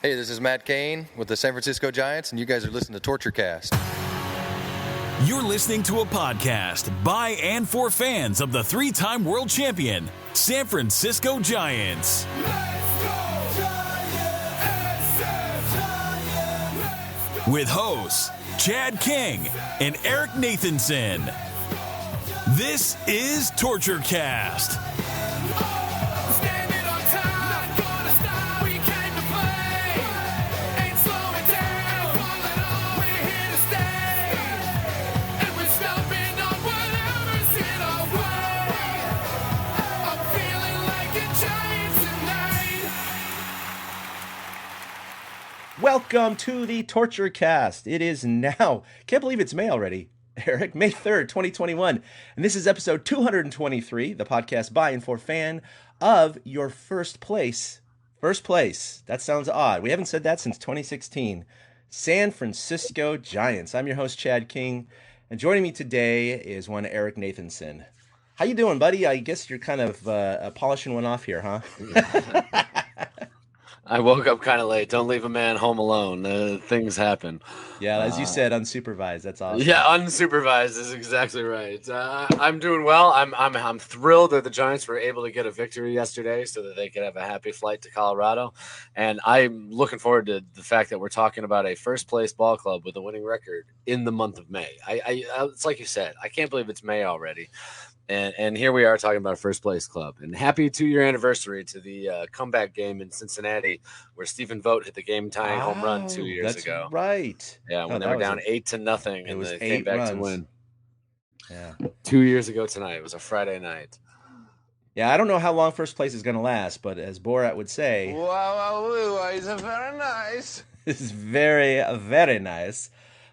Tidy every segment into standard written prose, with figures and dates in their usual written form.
Hey, this is Matt Cain with the San Francisco Giants, and you guys are listening to TortureCast. You're listening to a podcast by and for fans of the three-time world champion, San Francisco Giants. With hosts Chad King and Eric Nathanson. This is TortureCast. Welcome to the TortureCast. It is now, can't believe it's May already, Eric, May 3rd, 2021. And this is episode 223, the podcast by and for fan of your first place. First place. That sounds odd. We haven't said that since 2016. San Francisco Giants. I'm your host, Chad King. And joining me today is one Eric Nathanson. How you doing, buddy? I guess you're kind of polishing one off here, huh? I woke up kind of late. Don't leave a man home alone. Things happen. Yeah, as you said, unsupervised. That's awesome. Yeah, unsupervised is exactly right. I'm doing well. I'm thrilled that the Giants were able to get a victory yesterday, so that they could have a happy flight to Colorado. And I'm looking forward to the fact that we're talking about a first place ball club with a winning record in the month of May. It's like you said. I can't believe it's May already. And here we are talking about a first place club. And happy 2-year anniversary to the comeback game in Cincinnati where Stephen Vogt hit the game tying home run 2 years ago. That's right. Yeah, when they were down 8-0 and they came back to win. Yeah. 2 years ago tonight. It was a Friday night. Yeah, I don't know how long first place is going to last, but as Borat would say, wow, it's very nice. This is very, very nice.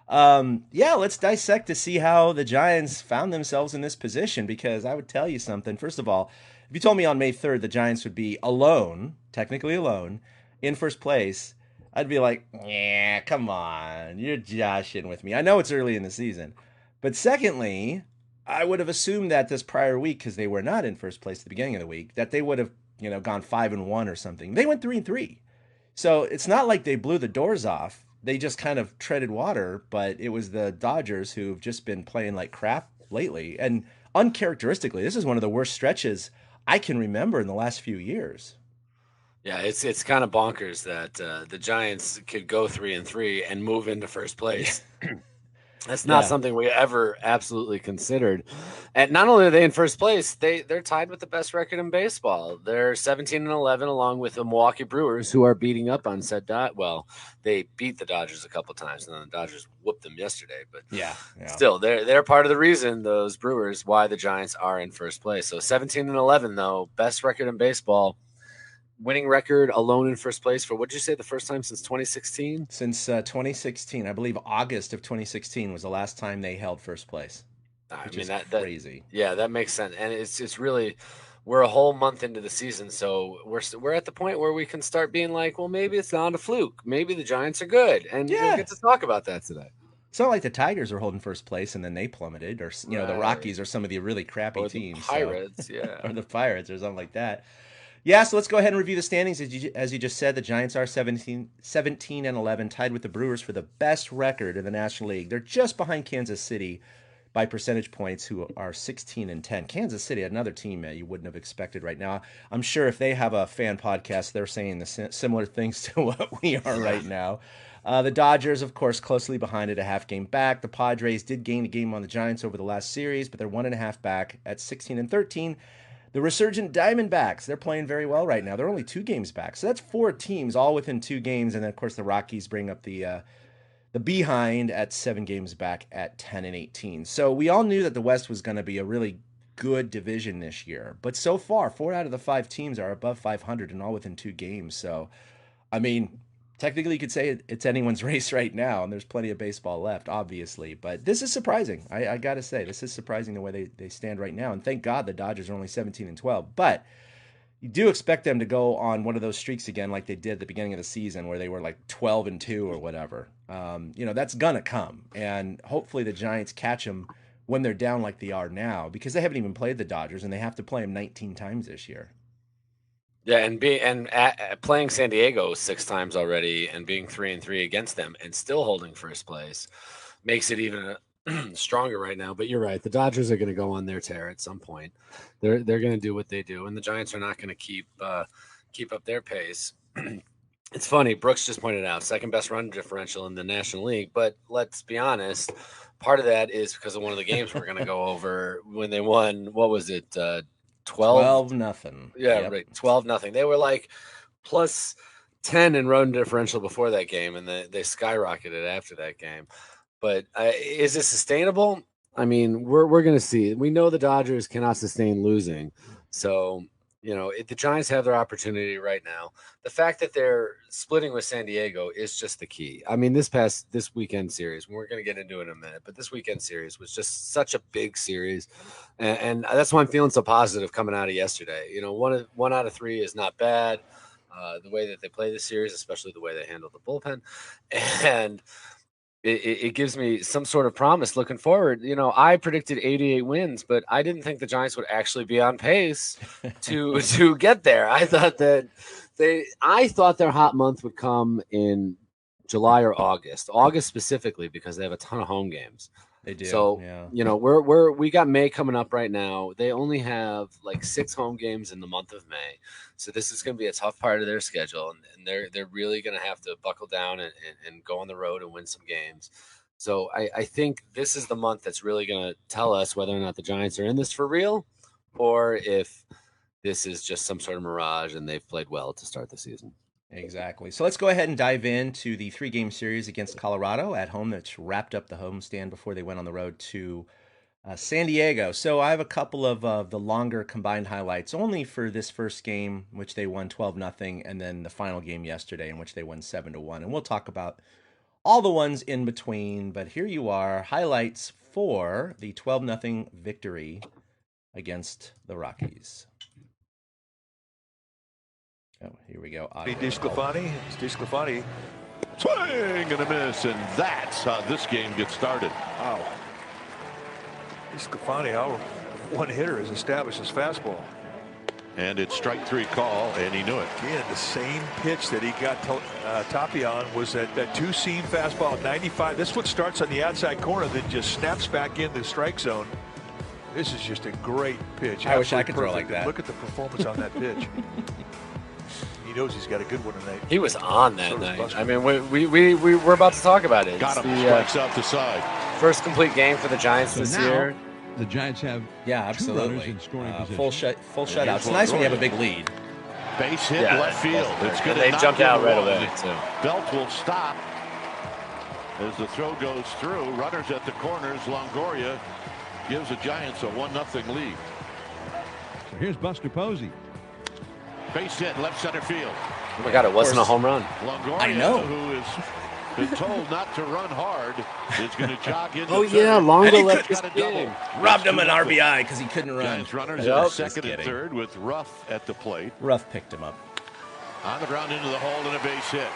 Yeah, let's dissect to see how the Giants found themselves in this position, because I would tell you something. First of all, if you told me on May 3rd the Giants would be alone, technically alone, in first place, I'd be like, yeah, come on, you're joshing with me. I know it's early in the season. But secondly, I would have assumed that this prior week, because they were not in first place at the beginning of the week, that they would have, gone 5-1 or something. They went 3-3. So it's not like they blew the doors off. They just kind of treaded water, but it was the Dodgers who've just been playing like crap lately. And uncharacteristically, this is one of the worst stretches I can remember in the last few years. Yeah, it's kind of bonkers that the Giants could go 3-3 and move into first place. That's not something we ever absolutely considered. And not only are they in first place, they're tied with the best record in baseball. They're 17-11 along with the Milwaukee Brewers, who are beating up on said Well, they beat the Dodgers a couple times, and then the Dodgers whooped them yesterday. But still, they're part of the reason, those Brewers, why the Giants are in first place. So 17-11, though, best record in baseball. Winning record alone in first place for, what did you say, the first time since 2016? Since 2016. I believe August of 2016 was the last time they held first place. I mean, that's crazy. Yeah, that makes sense. And it's really, we're a whole month into the season, so we're at the point where we can start being like, well, maybe it's not a fluke. Maybe the Giants are good. And we'll get to talk about that today. It's not like the Tigers are holding first place and then they plummeted, or the Rockies or some of the really crappy teams. The Pirates, or the Pirates or something like that. Yeah, so let's go ahead and review the standings. As you just said, the Giants are 17-11, tied with the Brewers for the best record in the National League. They're just behind Kansas City by percentage points, who are 16-10. Kansas City, another team you wouldn't have expected right now. I'm sure if they have a fan podcast, they're saying the similar things to what we are right now. The Dodgers, of course, closely behind it, a half game back. The Padres did gain a game on the Giants over the last series, but they're 1.5 back at 16-13. The resurgent Diamondbacks, they're playing very well right now. They're only 2 games back. So that's 4 teams all within 2 games. And then, of course, the Rockies bring up the behind at 7 games back at 10-18. So we all knew that the West was going to be a really good division this year. But so far, 4 out of the 5 teams are above 500 and all within 2 games. So, I mean, technically you could say it's anyone's race right now, and there's plenty of baseball left, obviously. But this is surprising. I got to say, this is surprising the way they stand right now. And thank God the Dodgers are only 17-12. But you do expect them to go on one of those streaks again like they did at the beginning of the season where they were like 12-2 or whatever. That's going to come. And hopefully the Giants catch them when they're down like they are now, because they haven't even played the Dodgers, and they have to play them 19 times this year. Yeah, and playing San Diego 6 times already and being 3-3 against them and still holding first place makes it even stronger right now. But you're right, the Dodgers are going to go on their tear at some point. They're going to do what they do, and the Giants are not going to keep up their pace. It's funny, Brooks just pointed out second best run differential in the National League, but let's be honest, part of that is because of one of the games we're going to go over when they won. What was it? 12-0. Yeah, yep. Right. 12-0. They were like plus 10 in run differential before that game, and they skyrocketed after that game. But is it sustainable? I mean, we're going to see. We know the Dodgers cannot sustain losing. So, the Giants have their opportunity right now. The fact that they're splitting with San Diego is just the key. I mean, this weekend series, we're going to get into it in a minute, but this weekend series was just such a big series. And that's why I'm feeling so positive coming out of yesterday. One out of 3 is not bad. The way that they play this series, especially the way they handle the bullpen. And it gives me some sort of promise looking forward. I predicted 88 wins, but I didn't think the Giants would actually be on pace to get there. I thought that their hot month would come in July or August specifically because they have a ton of home games. They do. So, yeah. We got May coming up right now. They only have like 6 home games in the month of May. So this is going to be a tough part of their schedule. And they're really going to have to buckle down and go on the road and win some games. So I think this is the month that's really going to tell us whether or not the Giants are in this for real or if this is just some sort of mirage and they've played well to start the season. Exactly. So let's go ahead and dive into the 3-game series against Colorado at home that's wrapped up the homestand before they went on the road to San Diego. So I have a couple of the longer combined highlights only for this first game, which they won 12-0, and then the final game yesterday in which they won 7-1. And we'll talk about all the ones in between. But here you are, highlights for the 12-0 victory against the Rockies. Oh, here we go. DeSclafani, swing and a miss, and that's how this game gets started. Wow. DeSclafani, our one hitter, has established his fastball. And it's strike 3 call, and he knew it. Again, the same pitch that he got Tapia on was that two-seam fastball at 95. This one starts on the outside corner, then just snaps back in the strike zone. This is just a great pitch. I wish I could throw like that. Look at the performance on that pitch. He knows he's got a good one tonight. He was on that night. I mean, we're about to talk about it. Got him. Strikes out the side. First complete game for the Giants this year. The Giants have absolutely in scoring position. full shutout. It's nice when you have a big lead. Base hit left field. It's good. They jumped out right away too. Belt will stop as the throw goes through. Runners at the corners. Longoria gives the Giants a 1-0 lead. So here's Buster Posey. Base hit left center field. Oh my God, it wasn't a home run. Longoria, I know. who has been told not to run hard, is going to jog into Oh third. yeah, Longo left got his a double. game. Robbed him an RBI because he couldn't run. Giants runners Yep. at second and third with Ruff at the plate. Ruff picked him up. On the ground into the hole and a base hit.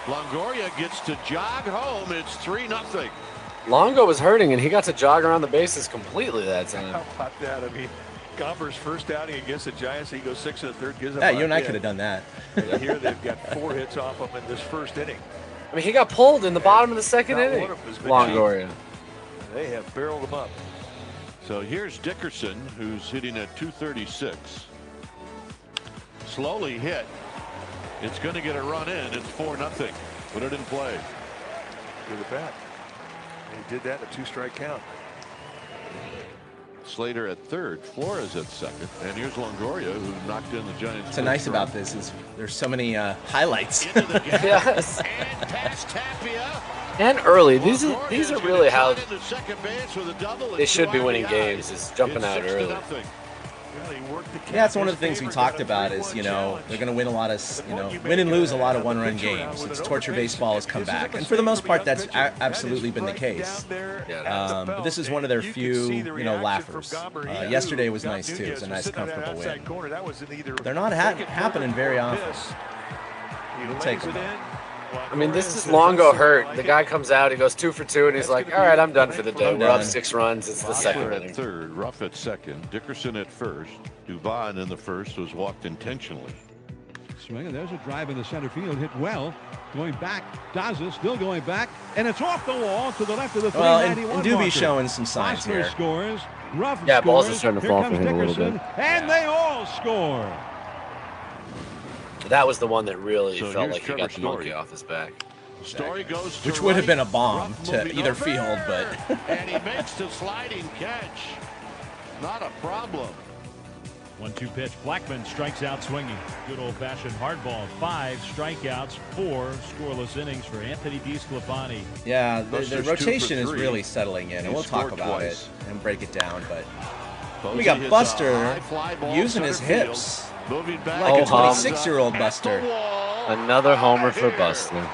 Longoria gets to jog home. It's 3-0. Longo was hurting, and he got to jog around the bases completely that time. How about that? I mean, Gomber's first outing against the Giants, he goes 6 1/3, gives up. Yeah, you and I could have done that. And here they've got 4 hits off him in this first inning. I mean, he got pulled in the bottom of the second Not inning. one of them has been Longoria. They have barreled him up. So here's Dickerson, who's hitting at 236. Slowly hit. It's going to get a run in. It's 4-0. Put it in play. With a bat. And he did that in a 2-strike count. Slater at third, Flores at second, and here's Longoria, who knocked in the Giants. What's nice about this is there's so many highlights. Yes. And past Tapia. And early. These are really how they they should be winning games, is jumping out early. Yeah, it's one of the things we talked about is, they're going to win a lot of, win and lose a lot of one-run games. It's torture baseball has come back. And for the most part, that's absolutely been the case. But this is one of their few, laughers. Yesterday was nice, too. It was a nice, comfortable win. They're not happening very often. We'll take them. I mean, this is Longo hurt. The guy comes out, he goes 2 for 2, and he's like, all right, I'm done for the day. We're up 6 runs. It's the second Bosler inning. at third, Ruff at second, Dickerson at first. Dubon in the first was walked intentionally. Swing, and there's a drive in the center field, hit well. Going back, Daza still going back, and it's off the wall to the left of the 391 and Doobie's showing some signs Bosler here. Scores. Ruff Yeah, scores. balls are starting to Here fall comes for him a little Dickerson, bit. and they all score. That was the one that really So felt here's like he Trevor got the monkey Story. off his back. Story goes to Which would have right. been a bomb Ruff to moving either over. field, but And he makes the sliding catch. Not a problem. 1-2 pitch. Blackman strikes out swinging. Good old-fashioned hardball. 5 strikeouts, 4 scoreless innings for Anthony DeSclafani. yeah, the Buster's 2 for rotation is 3. really settling in, and He we'll talk scored about twice. it and break it down. But Posey we got hits a Buster high fly ball using his center field. hips Moving back like a Oh, hum. 26-year-old At Buster. the wall. Another homer for Here. Buster.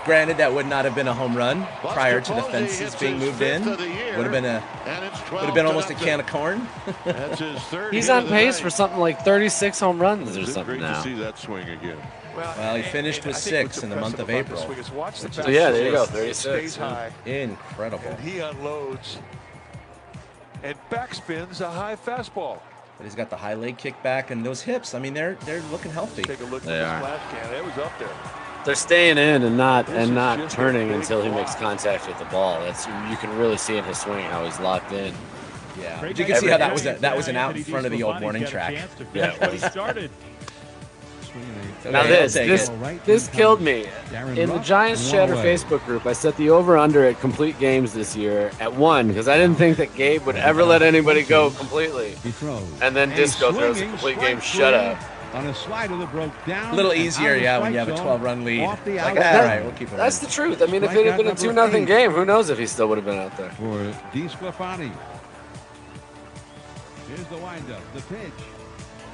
Granted, that would not have been a home run prior to the Posey fences hits being his moved in. 5th of the year, Would have been and it's 12 almost a to can of nothing. corn. That's his third. He's hit on of the pace night. for something like 36 home runs or It's something great now. to see that swing again. Well, he finished with 6 in the month of April. So yeah, there you go, 36. Stays high, Incredible. and he unloads and backspins a high fastball. But he's got the high leg kick back and those hips. I mean, they're looking healthy. Take a look at They the are. splash can. It was up there. They're staying in and not This is just a turning big until he makes fly. contact with the ball. That's you can really see in his swing how he's locked in. Yeah, Great but you can see how that night. was an out in Anthony front of the old DeSclafani's warning got a track. chance to Yeah, finish it what he was. started. Now Okay, I'll this take this it. this killed me. In the Giants Chatter Facebook group, I set the over/under at complete games this year at 1 because I didn't think that Gabe would ever let anybody go completely. He throws. And then Disco throws a complete game shutout. On a slider that broke down. A little and easier, out of the yeah, when you strike have a zone, 12-run lead. off the Like, outside. all right, we'll keep him That's in. the truth. I mean, if it had been a Strikeout 2-0 number game, who knows if he still would have been out there. For DeSclafani. Here's the windup, the pitch.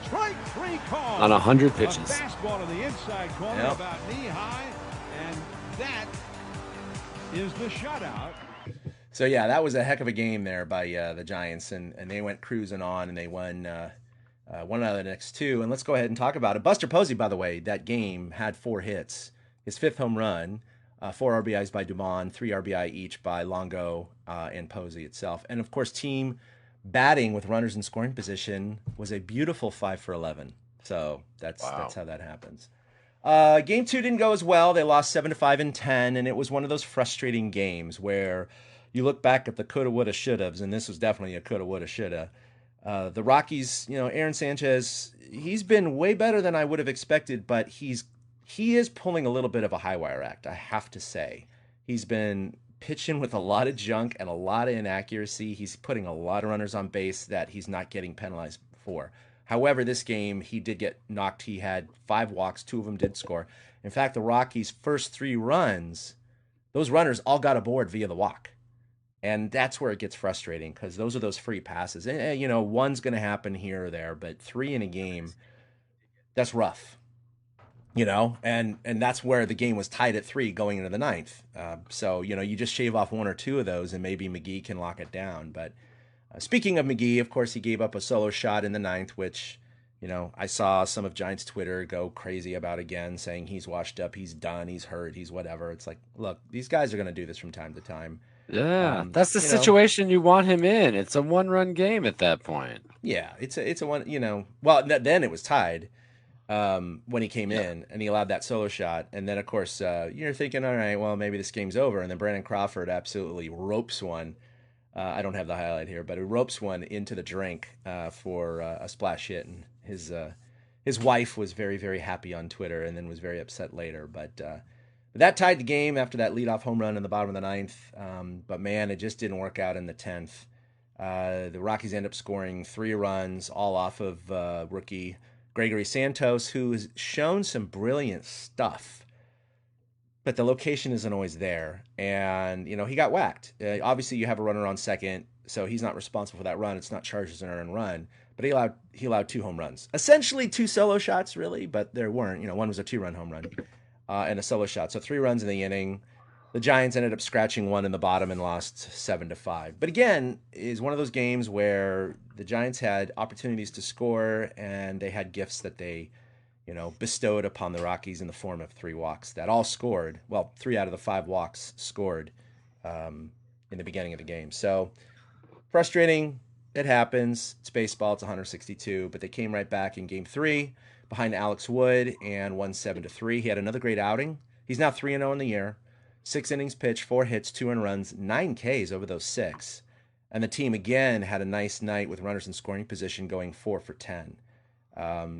Strike 3 call. On 100 A pitches. fastball to the inside corner, Yep. about knee high, and that is the shutout. So yeah, that was a heck of a game there by the Giants, and they went cruising on, and they won one out of the next 2. And let's go ahead and talk about it. Buster Posey, by the way, that game had 4 hits, his 5th home run, 4 RBIs by Dubon, 3 RBI each by Longo and Posey itself, and of course, team batting with runners in scoring position was a beautiful 5 for 11. So that's how that happens. Game 2 didn't go as well. They lost 7-5 and 10, and it was one of those frustrating games where you look back at the coulda, woulda, shouldas, and this was definitely a coulda, woulda, shoulda. The Rockies, Aaron Sanchez, he's been way better than I would have expected, but he is pulling a little bit of a high wire act, I have to say. He's been pitching with a lot of junk and a lot of inaccuracy. He's putting a lot of runners on base that he's not getting penalized for. However, this game, he did get knocked. He had 5 walks. 2 of them did score. In fact, the Rockies' first 3 runs, those runners all got aboard via the walk. And that's where it gets frustrating because those are those free passes. And, one's going to happen here or there, but 3 in a game, that's rough. And that's where the game was tied at 3 going into the 9th. So, you just shave off 1 or 2 of those and maybe McGee can lock it down. But speaking of McGee, of course, he gave up a solo shot in the 9th, which, I saw some of Giants Twitter go crazy about again, saying he's washed up, he's done, he's hurt, he's whatever. It's like, look, these guys are going to do this from time to time. Yeah, that's the situation you want him in. It's a 1-run game at that point. Yeah, it's a one, well, then it was tied. When he came in and he allowed that solo shot. And then, of course, you're thinking, all right, well, maybe this game's over. And then Brandon Crawford absolutely ropes one. I don't have the highlight here, but he ropes one into the drink for a splash hit. And his wife was very, very happy on Twitter and then was very upset later. But that tied the game after that leadoff home run in the bottom of the 9th. But, man, it just didn't work out in the 10th. The Rockies end up scoring 3 runs, all off of rookie Gregory Santos, who has shown some brilliant stuff, but the location isn't always there. And, he got whacked. Obviously, you have a runner on second, so he's not responsible for that run. It's not charged as an earned run, but he allowed 2 home runs. Essentially 2 solo shots, really, but there weren't. One was a 2-run home run and a solo shot. So 3 runs in the inning. The Giants ended up scratching 1 in the bottom and lost 7-5. But again, is one of those games where the Giants had opportunities to score and they had gifts that they, bestowed upon the Rockies in the form of 3 walks that all scored. Well, 3 out of the 5 walks scored in the beginning of the game. So frustrating. It happens. It's baseball. It's 162, but they came right back in Game 3 behind Alex Wood and won 7-3. He had another great outing. He's now 3-0 in the year. 6 innings pitched, 4 hits, 2 earned runs, 9 Ks over those 6. And the team again had a nice night with runners in scoring position, going 4 for 10.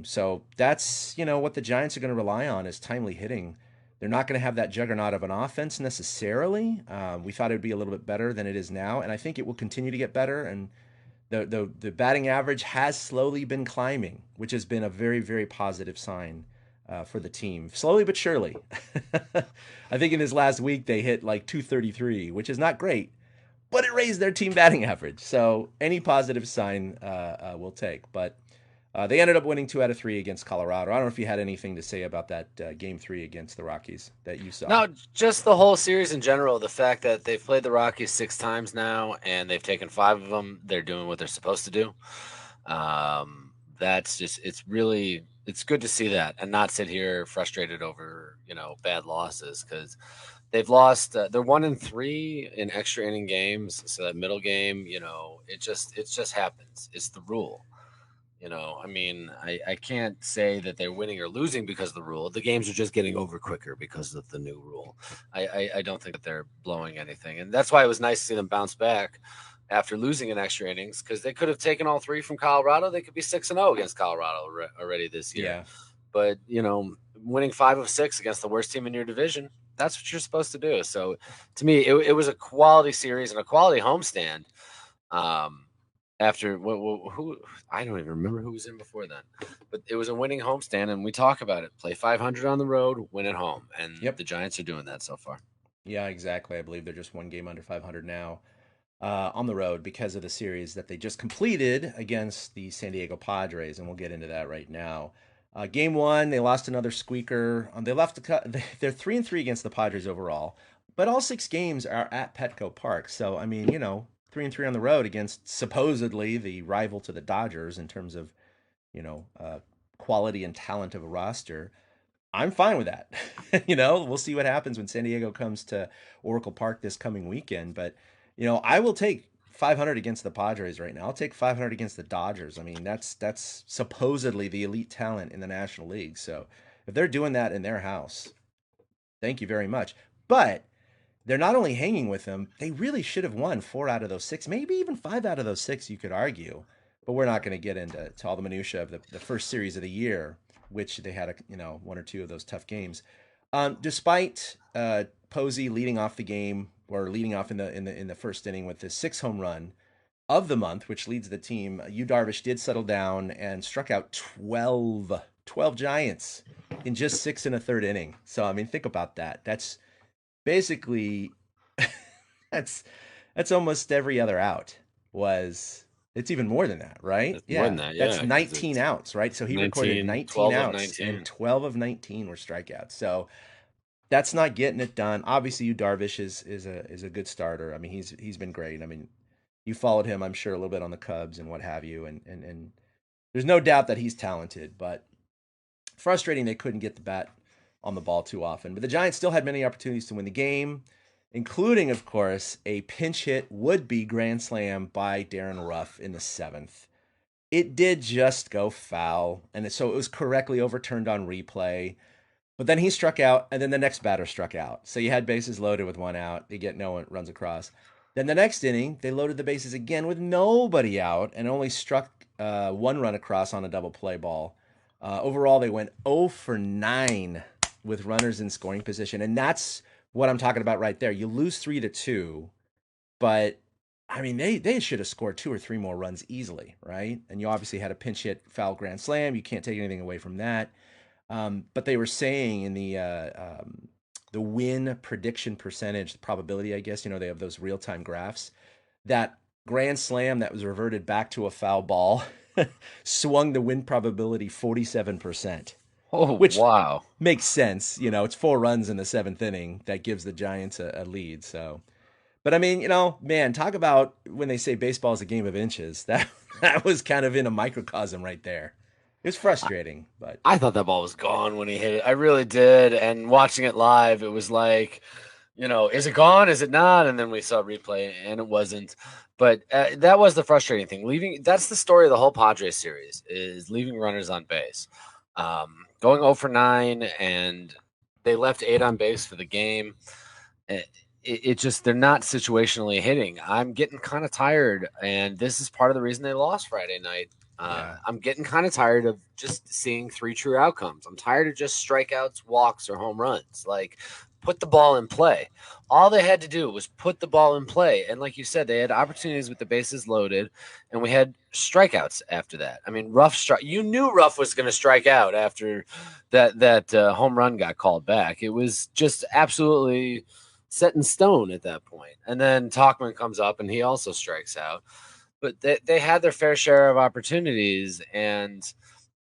So that's what the Giants are going to rely on is timely hitting. They're not going to have that juggernaut of an offense necessarily. We thought it would be a little bit better than it is now, and I think it will continue to get better. And the batting average has slowly been climbing, which has been a very, very positive sign for the team. Slowly but surely. I think in this last week they hit like 233, which is not great, but it raised their team batting average. So any positive sign we'll take. But they ended up winning 2 out of 3 against Colorado. I don't know if you had anything to say about that Game 3 against the Rockies that you saw. No, just the whole series in general. The fact that they've played the Rockies 6 times now and they've taken 5 of them. They're doing what they're supposed to do. That's just it's good to see that and not sit here frustrated over bad losses because they've lost. They're 1-3 in extra inning games. So that middle game, it just happens. It's the rule. I can't say that they're winning or losing because of the rule. The games are just getting over quicker because of the new rule. I don't think that they're blowing anything. And that's why it was nice to see them bounce back after losing in extra innings because they could have taken all 3 from Colorado. They could be 6-0 against Colorado already this year. Yeah. But, winning 5 of 6 against the worst team in your division, that's what you're supposed to do. So to me, it was a quality series and a quality homestand. After who I don't even remember who was in before then, but it was a winning homestand, and we talk about it. Play 500 on the road, win at home, and the Giants are doing that so far. Yeah, exactly. I believe they're just 1 game under 500 now on the road because of the series that they just completed against the San Diego Padres, and we'll get into that right now. Game 1, they lost another squeaker. They're 3-3 against the Padres overall, but all 6 games are at Petco Park. So 3-3 on the road against supposedly the rival to the Dodgers in terms of, quality and talent of a roster. I'm fine with that. We'll see what happens when San Diego comes to Oracle Park this coming weekend. But, I will take 500 against the Padres right now. I'll take 500 against the Dodgers. That's supposedly the elite talent in the National League. So if they're doing that in their house, thank you very much. But they're not only hanging with them, they really should have won 4 out of those 6, maybe even 5 out of those 6, you could argue. But we're not going to get into all the minutia of the first series of the year, which they had 1 or 2 of those tough games. Despite Posey leading off the game or leading off in the first inning with his 6th home run of the month, which leads the team, Yu Darvish did settle down and struck out 12 Giants in just 6 1/3 inning. So think about that. That's basically that's almost every other out it's even more than that, right? More than that, yeah. That's 19 outs, right? So he recorded 19 outs and 12 of 19 were strikeouts. So that's not getting it done. Obviously, Yu Darvish is a good starter. He's been great. You followed him, I'm sure, a little bit on the Cubs and what have you, and there's no doubt that he's talented, but frustrating they couldn't get the bat on the ball too often. But the Giants still had many opportunities to win the game, including, of course, a pinch hit would-be grand slam by Darren Ruff in the 7th. It did just go foul, and so it was correctly overturned on replay. But then he struck out, and then the next batter struck out. So you had bases loaded with 1 out. They get no one runs across. Then the next inning, they loaded the bases again with nobody out and only struck 1 run across on a double play ball. Overall, they went 0 for 9 with runners in scoring position. And that's what I'm talking about right there. You lose 3-2, but they should have scored 2 or 3 more runs easily, right? And you obviously had a pinch hit foul grand slam. You can't take anything away from that. But they were saying in the win prediction percentage, the probability, I guess, they have those real-time graphs, that grand slam that was reverted back to a foul ball swung the win probability 47%. Which wow. Makes sense. It's 4 runs in the 7th inning that gives the Giants a lead. So, but man, talk about when they say baseball is a game of inches. That was kind of in a microcosm right there. It's frustrating, but I thought that ball was gone when he hit it. I really did. And watching it live, it was like, is it gone? Is it not? And then we saw replay, and it wasn't. But that was the frustrating thing. That's the story of the whole Padres series, is leaving runners on base. Going 0 for 9, and they left 8 on base for the game. It just, they're not situationally hitting. I'm getting kind of tired, and this is part of the reason they lost Friday night. I'm getting kind of tired of just seeing 3 true outcomes. I'm tired of just strikeouts, walks, or home runs. Like, put the ball in play. All they had to do was put the ball in play. And like you said, they had opportunities with the bases loaded, and we had strikeouts after that. I mean, you knew Ruff was going to strike out after that home run got called back. It was just absolutely set in stone at that point. And then Tauchman comes up, and he also strikes out. But they had their fair share of opportunities, and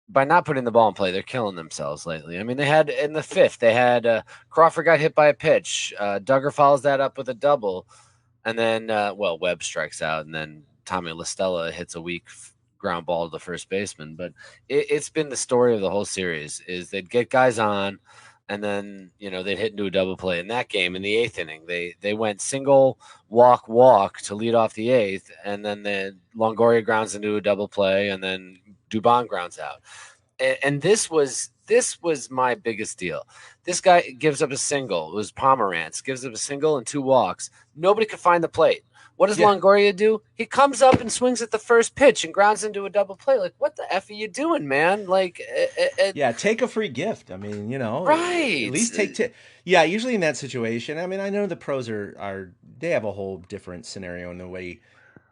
by not putting the ball in play, they're killing themselves lately. I mean, they had in the 5th, they had Crawford got hit by a pitch. Duggar follows that up with a double, and then Webb strikes out, and then Tommy LaStella hits a weak ground ball to the first baseman. But it's been the story of the whole series, is they'd get guys on, and then, they'd hit into a double play. In that game, in the 8th inning, they went single, walk to lead off the 8th, and then Longoria grounds into a double play, and then Dubon grounds out. And this was my biggest deal. This guy gives up a single. It was Pomerantz. Gives up a single and 2 walks. Nobody could find the plate. What does Longoria do? He comes up and swings at the first pitch and grounds into a double play. Like, what the F are you doing, man? Like, take a free gift. I mean, right. At least take usually in that situation. I mean, I know the pros they have a whole different scenario in the way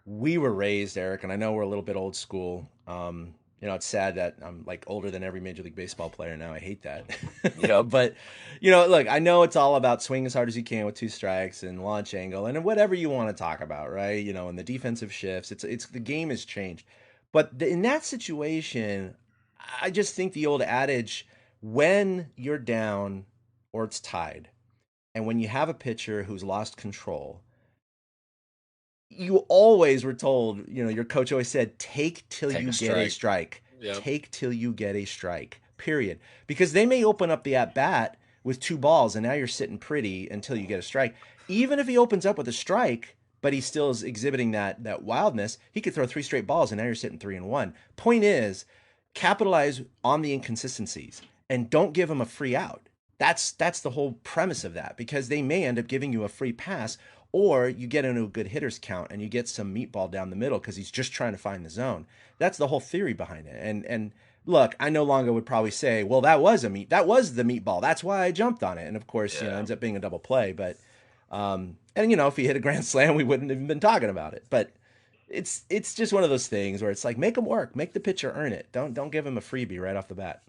we were raised, Eric, and I know we're a little bit old school. It's sad that I'm like older than every Major League Baseball player now. I hate that. Yeah. But, look, I know it's all about swing as hard as you can with 2 strikes and launch angle and whatever you want to talk about, right? And the defensive shifts. It's the game has changed. But in that situation, I just think the old adage, when you're down or it's tied, and when you have a pitcher who's lost control, you always were told, your coach always said, take till you get a strike. Yep. Take till you get a strike, period. Because they may open up the at-bat with 2 balls, and now you're sitting pretty until you get a strike. Even if he opens up with a strike, but he still is exhibiting that wildness, he could throw 3 straight balls, and now you're sitting 3-1. Point is, capitalize on the inconsistencies, and don't give him a free out. That's the whole premise of that, because they may end up giving you a free pass, or you get into a good hitter's count and you get some meatball down the middle because he's just trying to find the zone. That's the whole theory behind it. And look, I know Longo would probably say, well, that was the meatball. That's why I jumped on it. And of course, ends up being a double play. But if he hit a grand slam, we wouldn't have been talking about it. But it's just one of those things where it's like, make him work, make the pitcher earn it. Don't give him a freebie right off the bat.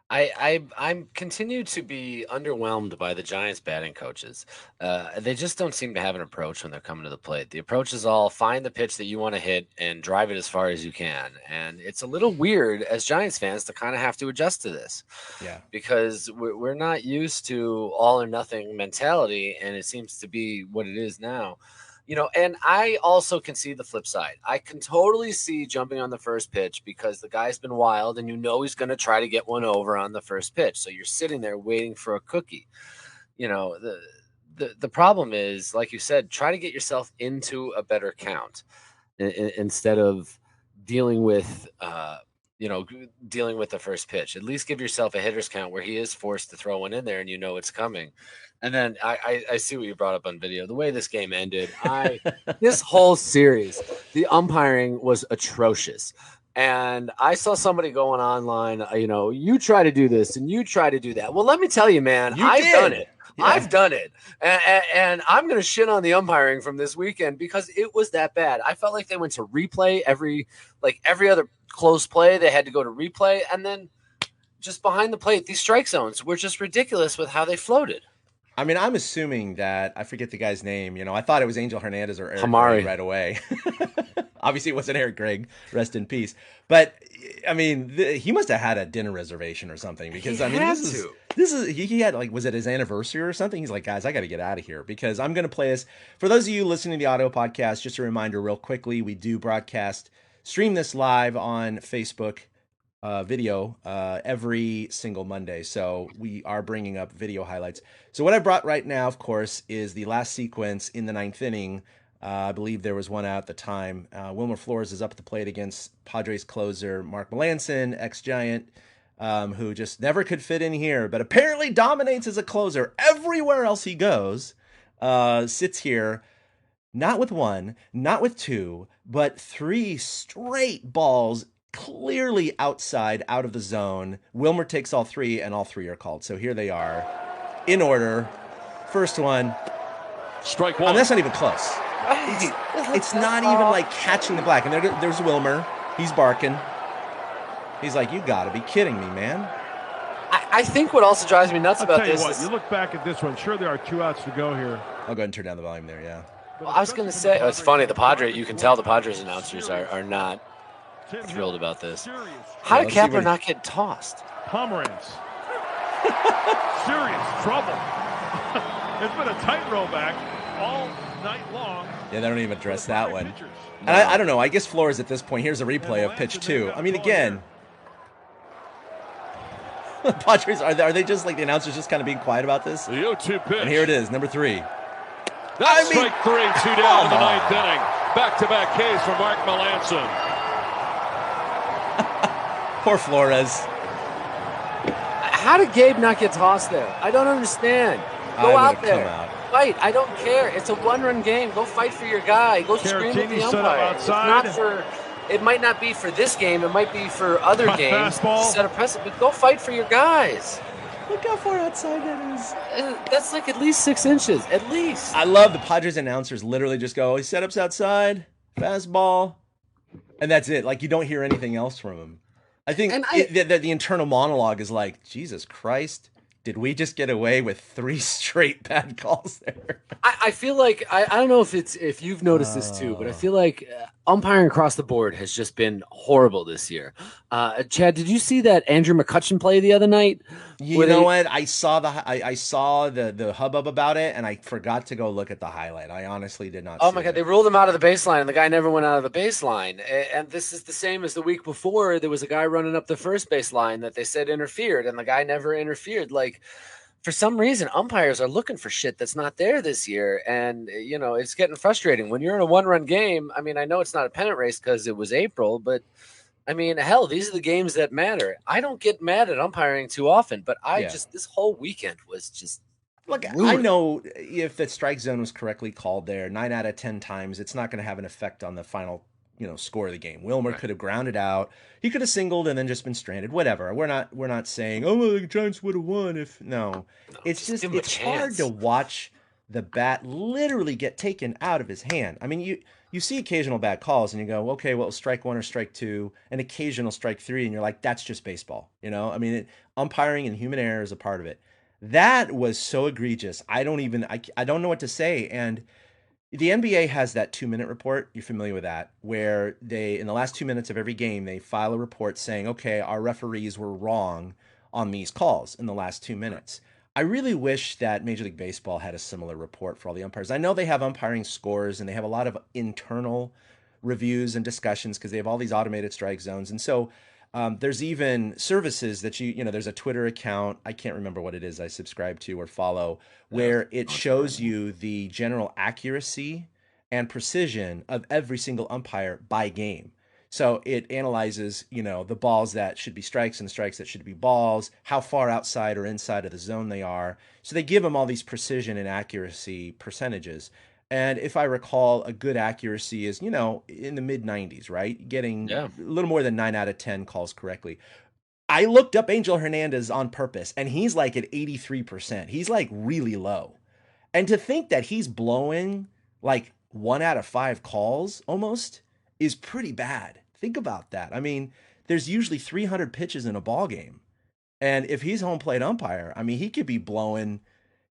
I'm continue to be underwhelmed by the Giants batting coaches. They just don't seem to have an approach when they're coming to the plate. The approach is all find the pitch that you want to hit and drive it as far as you can. And it's a little weird as Giants fans to kind of have to adjust to this. Yeah. Because we're not used to all or nothing mentality, and it seems to be what it is now. And I also can see the flip side. I can totally see jumping on the first pitch because the guy's been wild and he's going to try to get one over on the first pitch. So you're sitting there waiting for a cookie. The problem is, like you said, try to get yourself into a better count instead of dealing with the first pitch. At least give yourself a hitter's count where he is forced to throw one in there and it's coming. And then I see what you brought up on video. The way this game ended, this whole series, the umpiring was atrocious. And I saw somebody going online, you try to do this and you try to do that. Well, let me tell you, man, I've done it. Yeah. I've done it. And I'm going to shit on the umpiring from this weekend because it was that bad. I felt like they went to replay every other close play. They had to go to replay. And then just behind the plate, these strike zones were just ridiculous with how they floated. I mean, I'm assuming that, I forget the guy's name, I thought it was Angel Hernandez or Eric Hamari Gregg right away. Obviously, it wasn't Eric Gregg, rest in peace. But, I mean, he must have had a dinner reservation or something because, this is he had, like, was it his anniversary or something? He's like, guys, I got to get out of here because I'm going to play this. For those of you listening to the audio podcast, just a reminder real quickly, we do stream this live on Facebook, video every single Monday. So we are bringing up video highlights. So what I brought right now, of course, is the last sequence in the 9th inning. I believe there was one out at the time. Wilmer Flores is up at the plate against Padres closer Mark Melancon, ex-Giant, who just never could fit in here, but apparently dominates as a closer everywhere else he goes. Sits here, not with one, not with two, but 3 straight balls clearly outside, out of the zone. Wilmer takes all 3, and all 3 are called. So here they are, in order. First one. Strike one. And that's not even close. It's not even like catching the black. And there's Wilmer. He's barking. He's like, you got to be kidding me, man. I think what also drives me nuts about this is... You look back at this one, sure there are 2 outs to go here. I'll go ahead and turn down the volume there, yeah. Well, I was going to say, it's funny, you can tell the Padres announcers are not thrilled about this. How did Kapler not get tossed? Pomeranz. Serious trouble. It's been a tightrope act all night long. Yeah, they don't even address that one. And I don't know. I guess Flores at this point, here's a replay of pitch 2. I mean, again, Padres, are they just like the announcers just kind of being quiet about this? The 0-2 pitch. And here it is, number 3. That's strike 3, 2 down in the 9th inning. Back-to-back Ks for Mark Melancon. Poor Flores. How did Gabe not get tossed there? I don't understand. Go out there. Fight. I don't care. It's a 1-run game. Go fight for your guy. Go scream at the umpire. It's not for. It might not be for this game. It might be for other games. Set a precedent. But go fight for your guys. Look how far outside that is. That's like at least 6 inches. At least. I love the Padres announcers literally just go, his setup's outside, fastball, and that's it. Like, you don't hear anything else from him. I think the internal monologue is like, Jesus Christ, did we just get away with 3 straight bad calls there? I feel like, I don't know if you've noticed this too, but I feel like umpiring across the board has just been horrible this year. Chad, did you see that Andrew McCutchen play the other night? You know what? I saw the hubbub about it, and I forgot to go look at the highlight. I honestly did not. Oh my God! They ruled him out of the baseline, and the guy never went out of the baseline. And this is the same as the week before. There was a guy running up the first baseline that they said interfered, and the guy never interfered. Like, for some reason, umpires are looking for shit that's not there this year, and it's getting frustrating when you're in a 1-run game. I mean, I know it's not a pennant race because it was April, but. I mean, hell, these are the games that matter. I don't get mad at umpiring too often, but this whole weekend was just. Look, I know if the strike zone was correctly called there, 9 out of 10 times, it's not going to have an effect on the final, score of the game. Wilmer could have grounded out. He could have singled and then just been stranded. Whatever. We're not saying, oh, well, the Giants would have won if no. It's just it's hard to watch the bat literally get taken out of his hand. I mean, you see occasional bad calls and you go, okay, well, strike 1 or strike 2, an occasional strike 3, and you're like, that's just baseball. I mean, umpiring and human error is a part of it. That was so egregious. I don't know what to say. And the NBA has that 2-minute report. You're familiar with that, where they, in the last 2 minutes of every game, they file a report saying, okay, our referees were wrong on these calls in the last 2 minutes. I really wish that Major League Baseball had a similar report for all the umpires. I know they have umpiring scores and they have a lot of internal reviews and discussions because they have all these automated strike zones. And so there's even services that there's a Twitter account, I can't remember what it is I subscribe to or follow, where it shows you the general accuracy and precision of every single umpire by game. So it analyzes, the balls that should be strikes and the strikes that should be balls, how far outside or inside of the zone they are. So they give them all these precision and accuracy percentages. And if I recall, a good accuracy is, in the mid-90s, right? Getting a little more than 9 out of 10 calls correctly. I looked up Angel Hernandez on purpose, and he's like at 83%. He's like really low. And to think that he's blowing like 1 out of 5 calls almost is pretty bad. Think about that. I mean, there's usually 300 pitches in a ball game. And if he's home plate umpire, I mean, he could be blowing,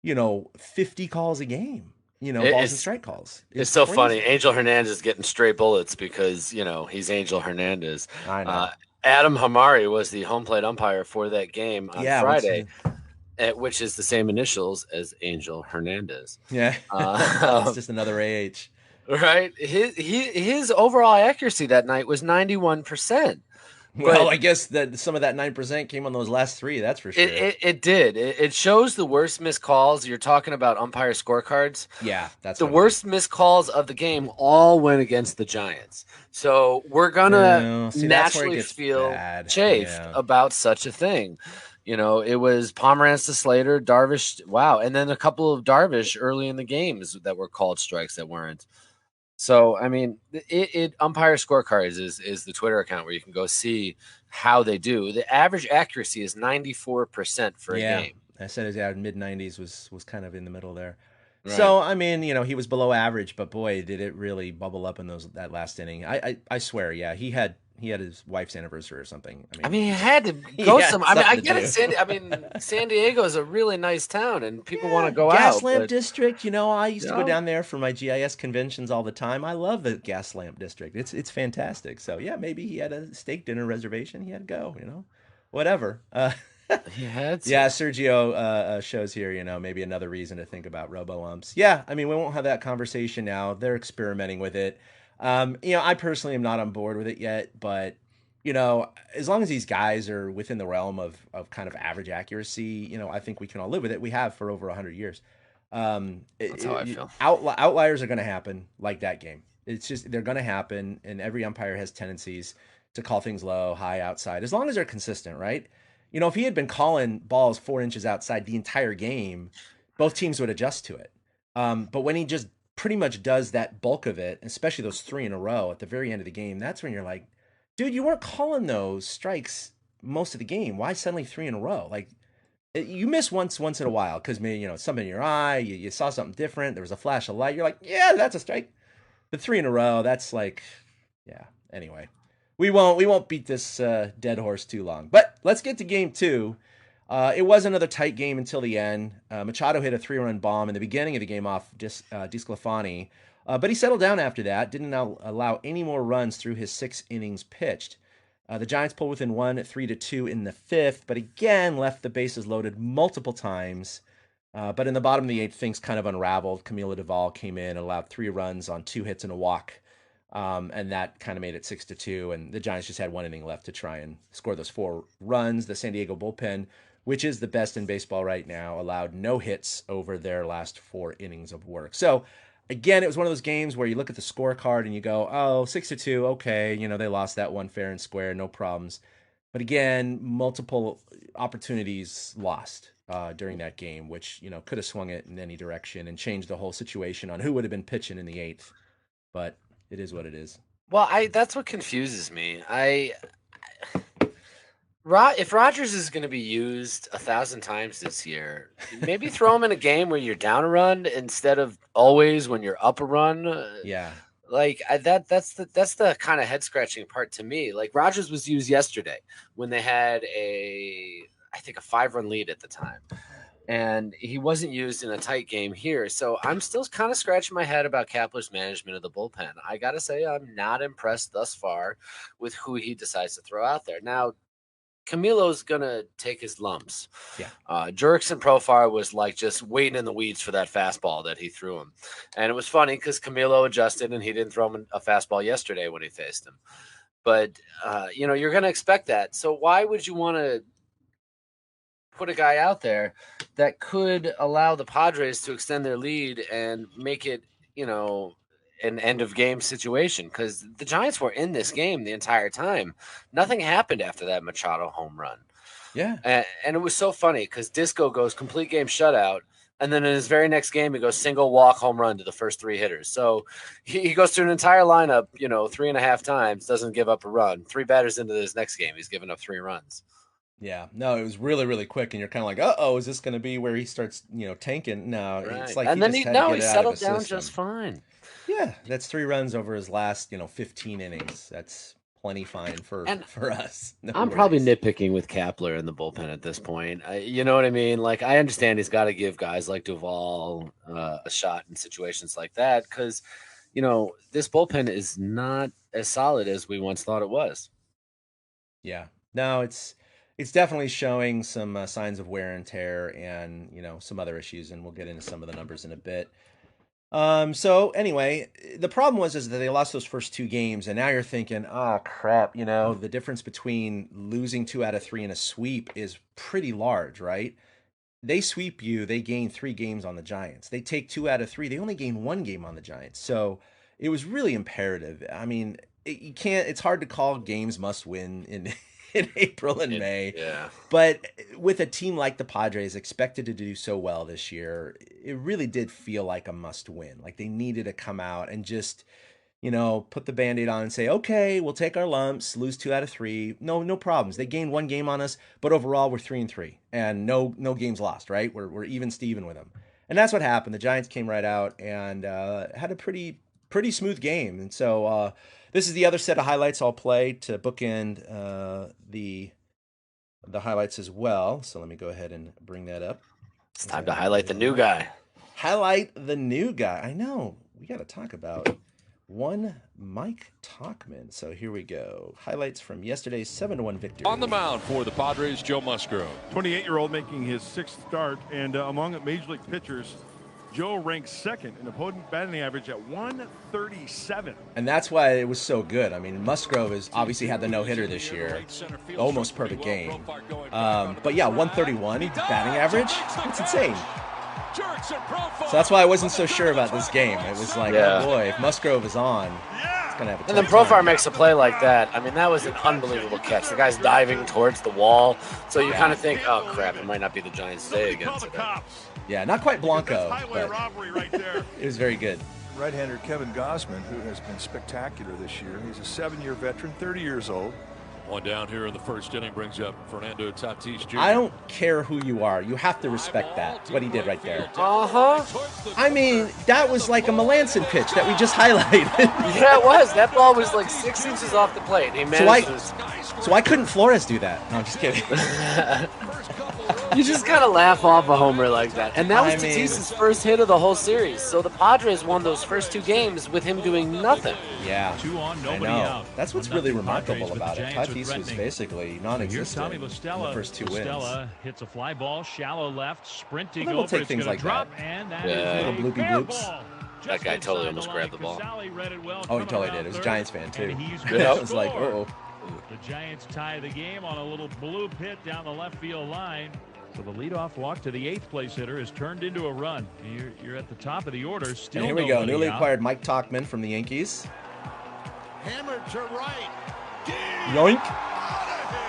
50 calls a game, balls and strike calls. It's so crazy. Funny. Angel Hernandez is getting stray bullets because, he's Angel Hernandez. I know. Adam Hamari was the home plate umpire for that game on Friday, which is the same initials as Angel Hernandez. Yeah. It's just another AH. Right. His overall accuracy that night was 91%. Well, I guess that some of that 9% came on those last three. That's for sure. It did. It shows the worst missed calls. You're talking about umpire scorecards. Yeah, that's the worst missed calls of the game. All went against the Giants. So we're gonna naturally feel chafed about such a thing. You know, it was Pomerantz to Slater, Darvish. Wow, and then a couple of Darvish early in the games that were called strikes that weren't. So, I mean, it umpire scorecards is the Twitter account where you can go see how they do. The average accuracy is 94% for a game. I said his mid-90s was kind of in the middle there. Right. So, I mean, you know, he was below average, but boy, did it really bubble up in that last inning. I swear, yeah, he had his wife's anniversary or something. I mean, he had to go somewhere. I mean, I get it. San Diego is a really nice town, and people want to go gas out. Lamp District, you know, I used to go down there for my GIS conventions all the time. I love the Gas Lamp District. It's fantastic. So, yeah, maybe he had a steak dinner reservation. He had to go, you know, whatever. He had to. Yeah, Sergio shows here, you know, maybe another reason to think about robo-umps. Yeah, I mean, we won't have that conversation now. They're experimenting with it. You know, I personally am not on board with it yet, but, you know, as long as these guys are within the realm of kind of average accuracy, you know, I think we can all live with it. We have for over 100 years. That's how I feel. Outliers are going to happen like that game. It's just, they're going to happen, and every umpire has tendencies to call things low, high, outside, as long as they're consistent, right? You know, if he had been calling balls 4 inches outside the entire game, both teams would adjust to it. But when he just pretty much does that bulk of it, especially those 3 in a row at the very end of the game, that's when you're like, dude, you weren't calling those strikes most of the game. Why suddenly 3 in a row? Like, you miss once in a while because maybe, you know, something in your eye, you saw something different, there was a flash of light, you're like, yeah, that's a strike. The 3 in a row, that's like, yeah. Anyway, we won't beat this dead horse too long. But let's get to game 2. It was another tight game until the end. Machado hit a 3-run bomb in the beginning of the game off DeSclafani, but he settled down after that, didn't allow any more runs through his 6 innings pitched. The Giants pulled within 1 at 3-2 in the 5th, but again left the bases loaded multiple times. But in the bottom of the 8th, things kind of unraveled. Camilo Doval came in and allowed 3 runs on 2 hits and a walk. And that kind of made it 6-2, and the Giants just had 1 inning left to try and score those 4 runs. The San Diego bullpen, which is the best in baseball right now, allowed no hits over their last 4 innings of work. So, again, it was one of those games where you look at the scorecard and you go, oh, 6-2, okay, you know, they lost that one fair and square, no problems. But again, multiple opportunities lost during that game, which, you know, could have swung it in any direction and changed the whole situation on who would have been pitching in the 8th. But it is what it is. Well, that's what confuses me. If Rodgers is going to be used 1,000 times this year, maybe throw him in a game where you're down a run instead of always when you're up a run. Yeah, like that's the kind of head scratching part to me. Like Rodgers was used yesterday when they had I think a 5-run lead at the time. And he wasn't used in a tight game here. So I'm still kind of scratching my head about Kapler's management of the bullpen. I got to say, I'm not impressed thus far with who he decides to throw out there. Now, Camilo's going to take his lumps. Yeah. Jurickson Profar was like just waiting in the weeds for that fastball that he threw him. And it was funny because Camilo adjusted and he didn't throw him a fastball yesterday when he faced him. But, you know, you're going to expect that. So why would you want to put a guy out there that could allow the Padres to extend their lead and make it, you know, an end of game situation? Because the Giants were in this game the entire time. Nothing happened after that Machado home run. Yeah. And it was so funny because Disco goes complete game shutout. And then in his very next game, he goes single walk home run to the first 3 hitters. So he goes through an entire lineup, you know, 3.5 times, doesn't give up a run. 3 batters into this next game, he's given up 3 runs. Yeah, no, it was really, really quick, and you're kind of like, uh-oh, is this going to be where he starts, you know, tanking? No, right. It's like and then he settled down system. Just fine. Yeah, that's 3 runs over his last, you know, 15 innings. That's plenty fine for us. No I'm worries. Probably nitpicking with Kapler in the bullpen at this point. You know what I mean? Like, I understand he's got to give guys like Duvall a shot in situations like that because, you know, this bullpen is not as solid as we once thought it was. Yeah, no, it's definitely showing some signs of wear and tear and, you know, some other issues, and we'll get into some of the numbers in a bit. So anyway, the problem was that they lost those first 2 games, and now you're thinking, oh crap, the difference between losing 2 out of 3 in a sweep is pretty large, right? They sweep you, they gain 3 games on the Giants. They take 2 out of 3, they only gain 1 game on the Giants. So it was really imperative. I mean, it's hard to call games must win in April and May. Yeah. But with a team like the Padres expected to do so well this year, it really did feel like a must win. Like they needed to come out and just, put the Band-Aid on and say, okay, we'll take our lumps, lose 2 out of 3. No problems. They gained 1 game on us, but overall we're 3-3 and no games lost, right? We're even Steven with them. And that's what happened. The Giants came right out and had a pretty smooth game. And so this is the other set of highlights I'll play to bookend the highlights as well. So let me go ahead and bring that up. It's time to highlight the new guy. Highlight the new guy. I know. We got to talk about one Mike Tauchman. So here we go. Highlights from yesterday's 7-1 victory. On the mound for the Padres, Joe Musgrove. 28-year-old making his 6th start, and among Major League pitchers, Joe ranks 2nd in opponent batting average at 137. And that's why it was so good. I mean, Musgrove has obviously had the no-hitter this year. Almost perfect game. But yeah, 131 batting average. That's insane. So that's why I wasn't so sure about this game. It was like, oh boy, if Musgrove is on, it's going to have a tough And then Profar makes a play like that. I mean, that was an unbelievable catch. The guy's diving towards the wall. So you kind of think, oh crap, it might not be the Giants' day again today. Yeah, not quite Blanco, but it was very good. Right-hander Kevin Gausman, who has been spectacular this year. He's a 7-year veteran, 30 years old. One down here in the first inning brings up Fernando Tatis Jr. I don't care who you are. You have to respect that, what he did right there. Uh-huh. I mean, that was like a Melanson pitch that we just highlighted. Yeah, it was. That ball was like 6 inches off the plate. He managed so why couldn't Flores do that? No, I'm just kidding. You just kind of laugh off a homer like that. And that was Tatis's first hit of the whole series. So the Padres won those first 2 games with him doing nothing. Yeah, 2 on, nobody I know. out. That's what's really remarkable about it. Tatis was basically non-existent in the first 2 wins. Listella hits a fly ball, shallow left, sprinting Well, over. take things like drop, that. And that Little bloopy bloops. That guy totally almost grabbed the ball. Oh, he totally did. It was a Giants fan, too. Yeah. It was like, uh-oh. The Giants tie the game on a little blue pit down the left field line. So the leadoff walk to the 8th place hitter is turned into a run. You're at the top of the order. Still and here we go. Newly out. acquired Mike Tauchman from the Yankees. Hammered to right. Yoink.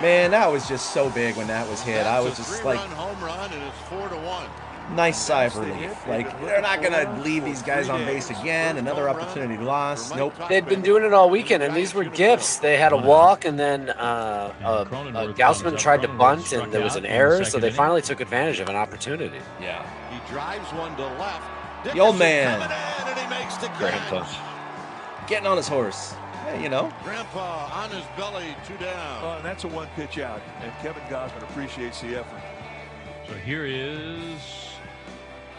Man, that was just so big when that was hit. I was just like, home run, and it's 4-1. nice sigh of relief. Like, they're not going to leave these guys on base again. Another opportunity lost. Nope. They'd been doing it all weekend, and these were gifts. They had a walk, and then Gausman tried to bunt, and there was an error, so they finally took advantage of an opportunity. Yeah. He drives one to left. The old man. And he makes the Grandpa. Getting on his horse. Hey, Grandpa on his belly, 2 down. And that's a 1 pitch out, and Kevin Gausman appreciates the effort. So here is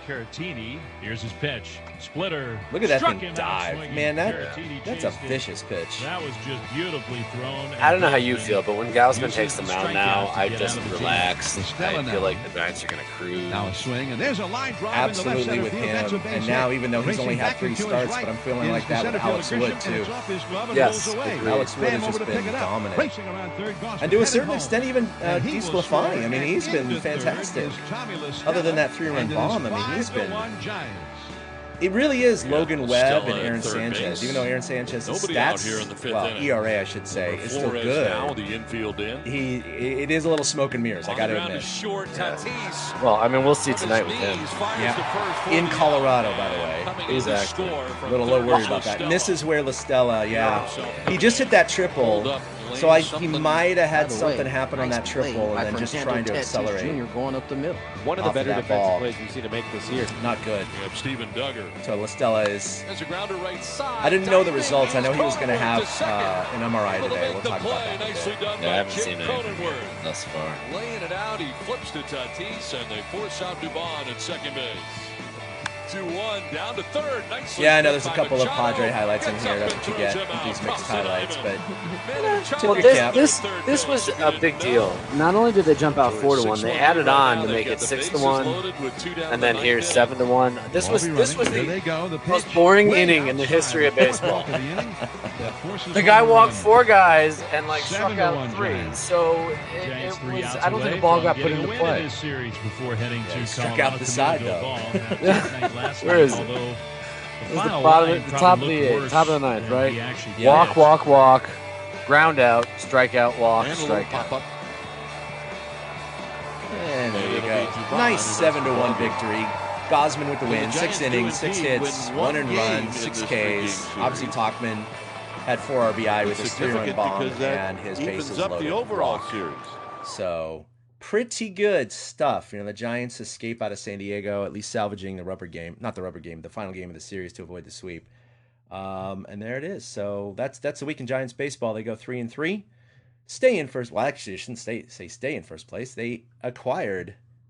Caratini. Here's his pitch. Splitter. Look at that Struck thing him dive. out swinging. Man, Caratini that's a chased it. vicious pitch. That was just beautifully thrown. I don't know how you feel, but when Gausman takes the mound now, I just relax. I feel like the Giants are going to cruise. Now a swing, and there's a line drive Absolutely in the left with center field. That's a him. base And now, hit. even though he's only Racing had back 3 into his starts, right but I'm feeling is like the that with center Alex fielder Wood, Christian, too. and it's off his glove and Yes, rolls away. Alex Wood Bam has over just to pick been it up. dominant. Racing around third, Gausman And to a headed certain home. extent, even And he will Diesel score, Lafani. I mean, and he's in been the third fantastic. is Tommy Listella, Other than that 3-run and it is bomb, I mean, he's been... 5-1 Giants. It really is Logan Webb Stella and Aaron at third Sanchez. base. Even though Aaron Sanchez's Nobody out here stats, in the 5th well, inning. ERA, I should say, is still Flores good. now, the infield in. It is a little smoke and mirrors, I got to admit. Short, Tatis. Well, I mean, we'll see tonight with him. Yeah. In Colorado, by the way. Exactly. A little low worried about that. And this is where Listella, he just hit that triple. So he might have had something happen on that triple and then just trying to accelerate. Going up the middle. One of the better defensive plays we've seen to make this year. Not good. We have Steven Duggar. So Listella is... As a grounder right side. I didn't know the results. I know he was going to have an MRI today. We'll talk about that in a bit. Yeah, I haven't seen anything thus far. Laying it out, he flips to Tatis, and they force out Dubon at second base. 2-1 down to third. Nicely Yeah, I know there's a hit by couple of Machado. Padre highlights in Gets here. up That's and what you throws get him with out these mixed across the highlights. diamond. But Well, this was a big deal. Not only did they jump out 4-1, they added on to make it 6-1, and then here's 7-1. This was the most boring inning in the history of baseball. The guy walked 4 guys and struck out 3. So it was. I don't think the ball got put into play. Struck out the side though. Where is it? It was the top of the 8th, top of the 9th, right? Walk, ground out, strikeout, walk, strikeout. And there you go. Nice 7-1 victory. Gosman with the win. 6 innings, 6 hits, 1 earned run, 6 Ks. Obviously, Tauchman had 4 RBI with his 3-run bomb and his bases loaded. The overall series. So pretty good stuff. The Giants escape out of San Diego, at least salvaging the final game of the series to avoid the sweep. And there it is. So that's the week in Giants baseball. They go 3-3, stay in first. Well, actually, I shouldn't stay in first place. They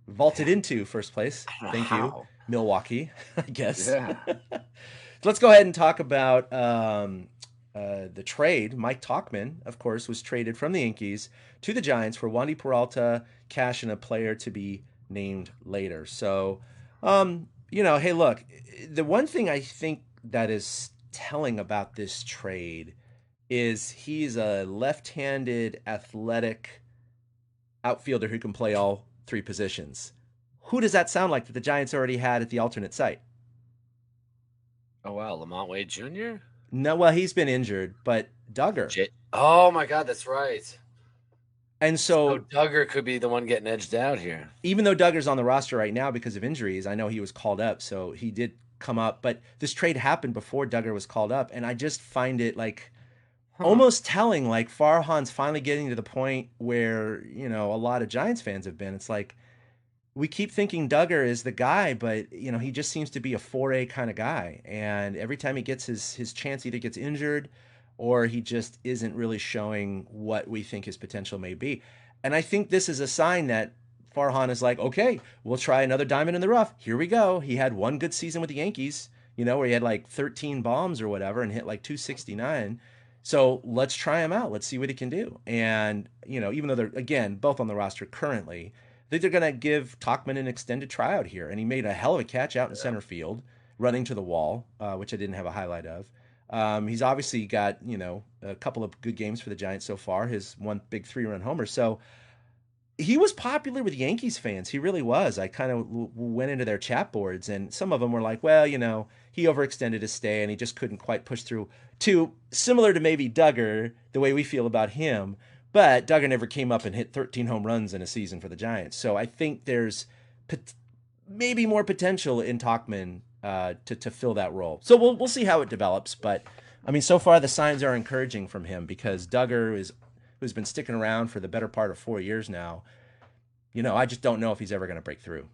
vaulted into first place. Thank you, Milwaukee. I guess. Yeah. Let's go ahead and talk about the trade. Mike Tauchman, of course, was traded from the Yankees to the Giants for Wandy Peralta, cash, and a player to be named later. So, hey, look, the one thing I think that is telling about this trade is he's a left-handed, athletic outfielder who can play all 3 positions. Who does that sound like that the Giants already had at the alternate site? Oh, wow, Lamont Wade Jr.? No, well, he's been injured, but Duggar. Oh, my God, that's right. And so Duggar could be the one getting edged out here. Even though Duggar's on the roster right now because of injuries, I know he was called up, so he did come up. But this trade happened before Duggar was called up, and I just find it almost telling, Farhan's finally getting to the point where, a lot of Giants fans have been. It's we keep thinking Duggar is the guy, but, he just seems to be a 4A kind of guy. And every time he gets his chance, either gets injured or he just isn't really showing what we think his potential may be. And I think this is a sign that Farhan is okay, we'll try another diamond in the rough. Here we go. He had one good season with the Yankees, where he had 13 bombs or whatever and hit 269. So let's try him out. Let's see what he can do. And, even though they're, again, both on the roster currently, I think they're going to give Tauchman an extended tryout here. And he made a hell of a catch out in center field, running to the wall, which I didn't have a highlight of. He's obviously got, a couple of good games for the Giants so far, his one big 3-run homer. So he was popular with Yankees fans. He really was. I kind of went into their chat boards, and some of them were like, well, he overextended his stay and he just couldn't quite push through to similar to maybe Duggar, the way we feel about him. But Duggar never came up and hit 13 home runs in a season for the Giants. So I think there's maybe more potential in Tauchman to fill that role. So we'll see how it develops. But I mean, so far the signs are encouraging from him because Duggar who's been sticking around for the better part of 4 years now. I just don't know if he's ever going to break through.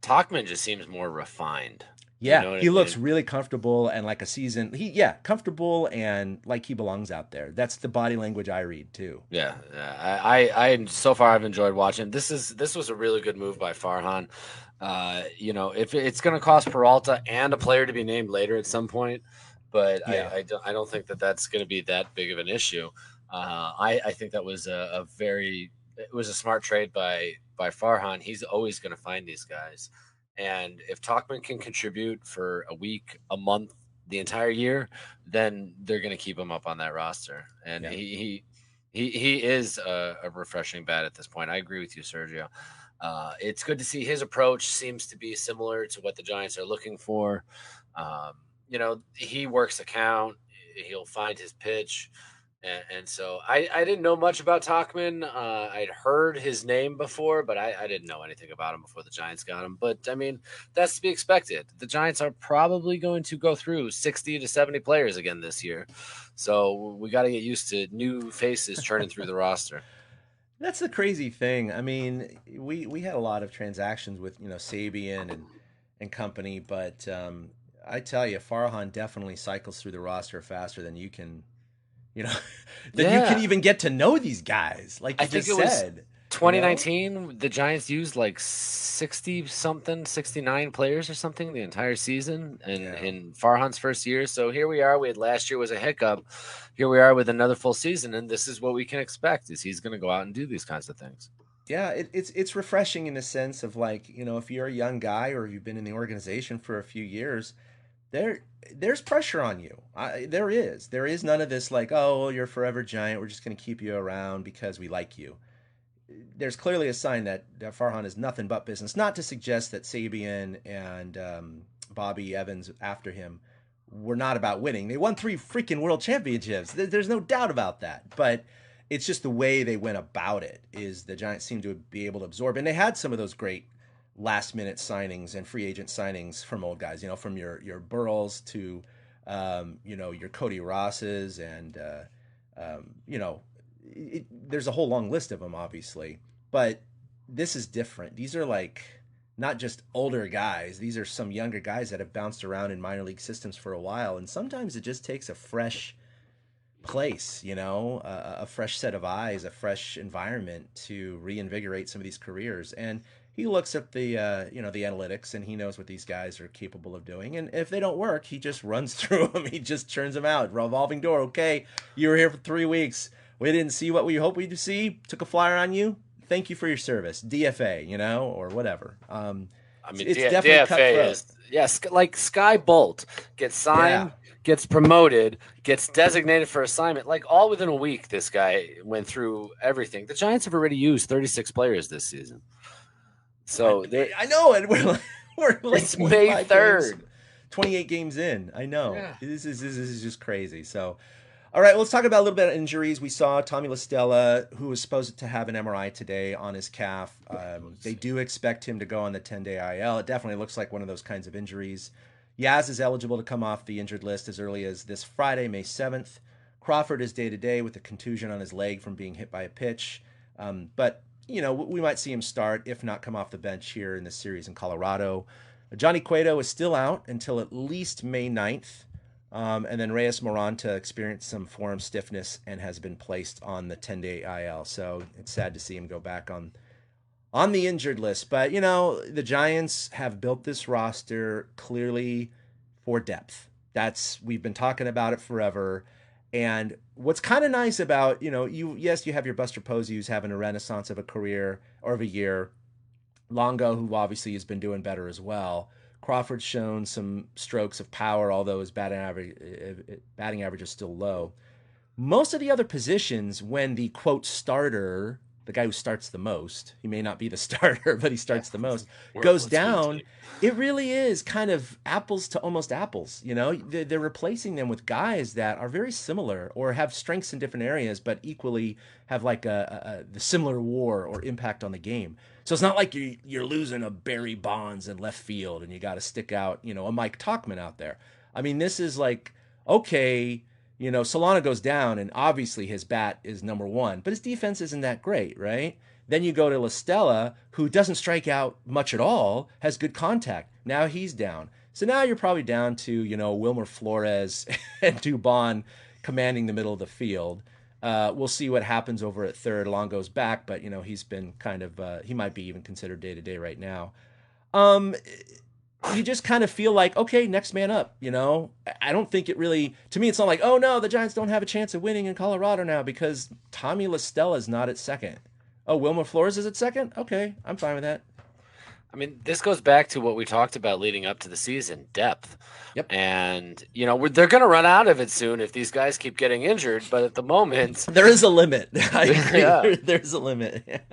Tauchman just seems more refined. Yeah, he looks really comfortable and like a season. Comfortable and like he belongs out there. That's the body language I read too. Yeah. I so far I've enjoyed watching. This was a really good move by Farhan. If it's going to cost Peralta and a player to be named later at some point, but yeah. I don't think that's going to be that big of an issue. I think that was a smart trade by Farhan. He's always going to find these guys. And if Tauchman can contribute for a week, a month, the entire year, then they're going to keep him up on that roster. And yeah. He is a refreshing bat at this point. I agree with you, Sergio. It's good to see his approach seems to be similar to what the Giants are looking for. He works the count. He'll find his pitch. And so I didn't know much about Tauchman. I'd heard his name before, but I didn't know anything about him before the Giants got him. But, I mean, that's to be expected. The Giants are probably going to go through 60 to 70 players again this year. So we got to get used to new faces churning through the roster. That's the crazy thing. I mean, we had a lot of transactions with, Sabian and company, but I tell you, Farhan definitely cycles through the roster faster than you can – you can even get to know these guys, like you just said. 2019, the Giants used like 69 players or something the entire season in Farhan's first year. So here we are. Last year was a hiccup. Here we are with another full season, and this is what we can expect: is he's going to go out and do these kinds of things. Yeah, it's refreshing in the sense of like, if you're a young guy or you've been in the organization for a few years, there's pressure on you. There is none of this like, oh, you're a forever Giant. We're just going to keep you around because we like you. There's clearly a sign that Farhan is nothing but business. Not to suggest that Sabian and Bobby Evans after him were not about winning. They won 3 freaking world championships. There's no doubt about that. But it's just the way they went about it is the Giants seem to be able to absorb. And they had some of those great last-minute signings and free agent signings from old guys, from your Burrells to, your Cody Rosses and, there's a whole long list of them, obviously, but this is different. These are like not just older guys. These are some younger guys that have bounced around in minor league systems for a while. And sometimes it just takes a fresh place, a fresh set of eyes, a fresh environment to reinvigorate some of these careers. And he looks at the, the analytics, and he knows what these guys are capable of doing. And if they don't work, he just runs through them. He just churns them out. Revolving door. Okay, you were here for 3 weeks. We didn't see what we hoped we'd see. Took a flyer on you. Thank you for your service. DFA, or whatever. It's definitely cutthroat. Yes, like Sky Bolt gets signed, gets promoted, gets designated for assignment. Like all within a week, this guy went through everything. The Giants have already used 36 players this season. So I know, and we're like it's May 3rd, 28 games in. I know. Yeah. This is just crazy. So. All right, let's talk about a little bit of injuries. We saw Tommy LaStella, who was supposed to have an MRI today on his calf. They do expect him to go on the 10-day IL. It definitely looks like one of those kinds of injuries. Yaz is eligible to come off the injured list as early as this Friday, May 7th. Crawford is day-to-day with a contusion on his leg from being hit by a pitch. But, we might see him start, if not come off the bench here in this series in Colorado. Johnny Cueto is still out until at least May 9th. And then Reyes Moranta experienced some forearm stiffness and has been placed on the 10-day IL. So it's sad to see him go back on the injured list. But, the Giants have built this roster clearly for depth. We've been talking about it forever. And what's kind of nice about, you have your Buster Posey who's having a renaissance of a career or of a year. Longo, who obviously has been doing better as well. Crawford's shown some strokes of power, although his batting average is still low. Most of the other positions, when the quote starter, the guy who starts the most, he may not be the starter, but he starts the most, goes down, it really is kind of apples to almost apples. They're replacing them with guys that are very similar or have strengths in different areas, but equally have like the similar WAR or impact on the game. So it's not like you're losing a Barry Bonds in left field and you got to stick out, a Mike Tauchman out there. I mean, this is like, okay, Solana goes down and obviously his bat is number one, but his defense isn't that great, right? Then you go to LaStella, who doesn't strike out much at all, has good contact. Now he's down. So now you're probably down to, Wilmer Flores and Dubon commanding the middle of the field. We'll see what happens over at third. Longo's back, but he's been kind of he might be even considered day-to-day right now. You just kind of feel like, okay, next man up. I don't think it really, to me, it's not like, oh no, the Giants don't have a chance of winning in Colorado now because Tommy LaStella is not at second. Oh, Wilmer Flores is at second? Okay, I'm fine with that. I mean, this goes back to what we talked about leading up to the season, depth. Yep. And, they're going to run out of it soon if these guys keep getting injured. But at the moment... there is a limit. I agree. Yeah. There's a limit.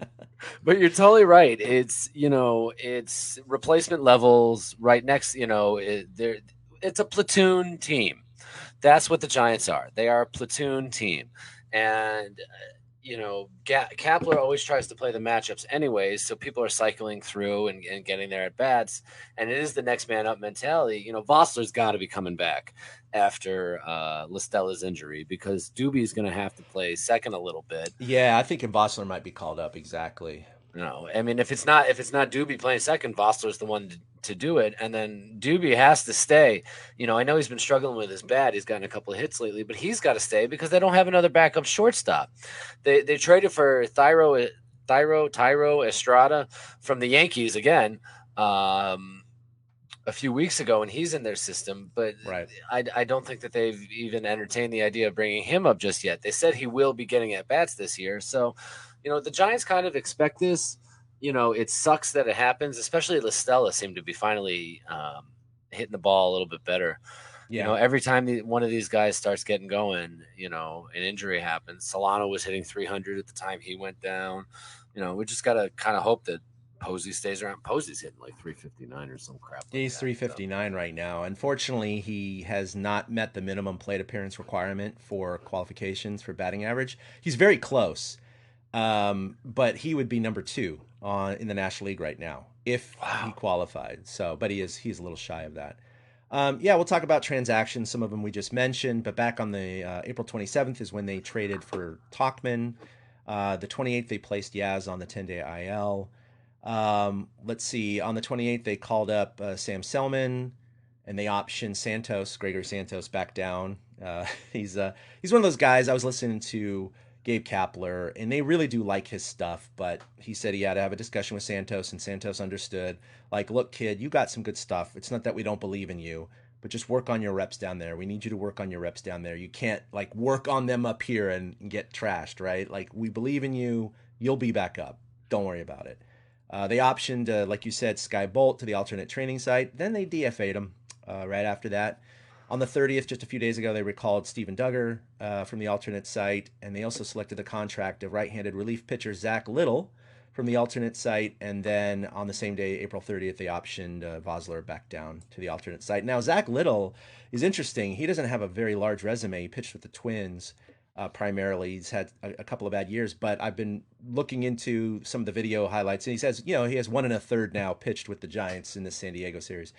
But you're totally right. It's, it's replacement levels right next, it's a platoon team. That's what the Giants are. They are a platoon team. And... Kapler always tries to play the matchups anyways, so people are cycling through and getting their at-bats, and it is the next man up mentality. Vossler's got to be coming back after LaStella's injury because Doobie's going to have to play second a little bit. Yeah, I think Vossler might be called up, exactly. No, I mean, if it's not Doobie playing second, Vossler's the one to do it, and then Doobie has to stay. I know he's been struggling with his bat. He's gotten a couple of hits lately, but he's got to stay because they don't have another backup shortstop. They traded for Thairo Thairo Estrada from the Yankees again a few weeks ago, and he's in their system. But Right. I don't think that they've even entertained the idea of bringing him up just yet. They said he will be getting at bats this year, so the Giants kind of expect this. It sucks that it happens, especially LaStella seemed to be finally hitting the ball a little bit better. Yeah. Every time one of these guys starts getting going, an injury happens. Solano was hitting 300 at the time he went down. We just got to kind of hope that Posey stays around. Posey's hitting like 359 or some crap. He's 359 right now. Unfortunately, he has not met the minimum plate appearance requirement for qualifications for batting average. He's very close, but he would be number 2 in the National League right now if he qualified. So, but he's a little shy of that. We'll talk about transactions. Some of them we just mentioned, but back on the April 27th is when they traded for Tauchman. The 28th, they placed Yaz on the 10-day IL. Let's see. On the 28th, they called up Sam Selman, and they optioned Gregory Santos, back down. He's one of those guys. I was listening to Gabe Kapler, and they really do like his stuff, but he said he had to have a discussion with Santos, and Santos understood. Like, look, kid, you got some good stuff. It's not that we don't believe in you, but just work on your reps down there. We need you to work on your reps down there. You can't, work on them up here and get trashed, right? We believe in you. You'll be back up. Don't worry about it. They optioned, like you said, Sky Bolt to the alternate training site. Then they DFA'd him right after that. On the 30th, just a few days ago, they recalled Steven Duggar from the alternate site, and they also selected the contract of right-handed relief pitcher Zach Little from the alternate site. And then on the same day, April 30th, they optioned Vosler back down to the alternate site. Now, Zach Little is interesting. He doesn't have a very large resume. He pitched with the Twins. Primarily, he's had a couple of bad years, but I've been looking into some of the video highlights, and he says, he has 1 1/3 now pitched with the Giants in the San Diego series.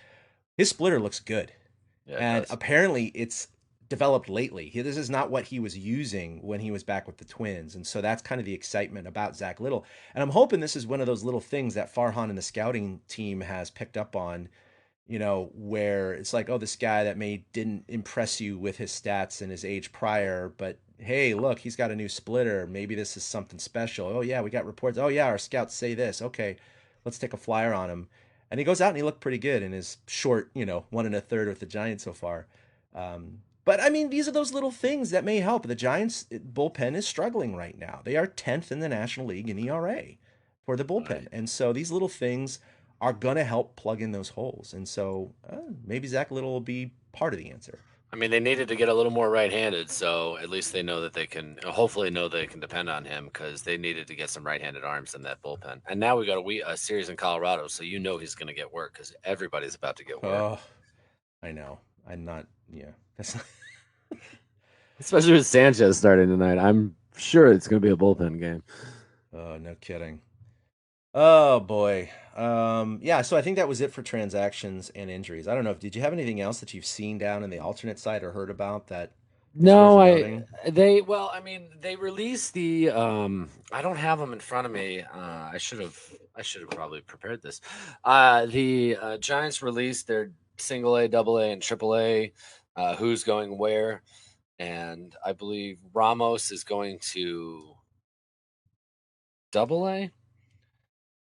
His splitter looks good, and apparently it's developed lately. This is not what he was using when he was back with the Twins, and so that's kind of the excitement about Zach Little. And I'm hoping this is one of those little things that Farhan and the scouting team has picked up on, where it's like, oh, this guy that didn't impress you with his stats and his age prior, but hey, look, he's got a new splitter. Maybe this is something special. Oh, yeah, we got reports. Oh, yeah, our scouts say this. Okay, let's take a flyer on him. And he goes out and he looked pretty good in his short, 1 1/3 with the Giants so far. But, I mean, these are those little things that may help. The Giants' bullpen is struggling right now. They are 10th in the National League in ERA for the bullpen. Right. And so these little things are going to help plug in those holes. And so maybe Zach Little will be part of the answer. I mean, they needed to get a little more right-handed, so at least they know that they can, hopefully know they can depend on him, because they needed to get some right-handed arms in that bullpen. And now we got a series in Colorado, so he's going to get work, because everybody's about to get work. Oh, I know. I'm not, that's not... Especially with Sanchez starting tonight. I'm sure it's going to be a bullpen game. Oh, no kidding. Oh, boy. So I think that was it for transactions and injuries. I don't know. Did you have anything else that you've seen down in the alternate side or heard about that? No, they released the, I don't have them in front of me. I should have probably prepared this. The Giants released their single A, double A, and triple A, who's going where. And I believe Ramos is going to double A.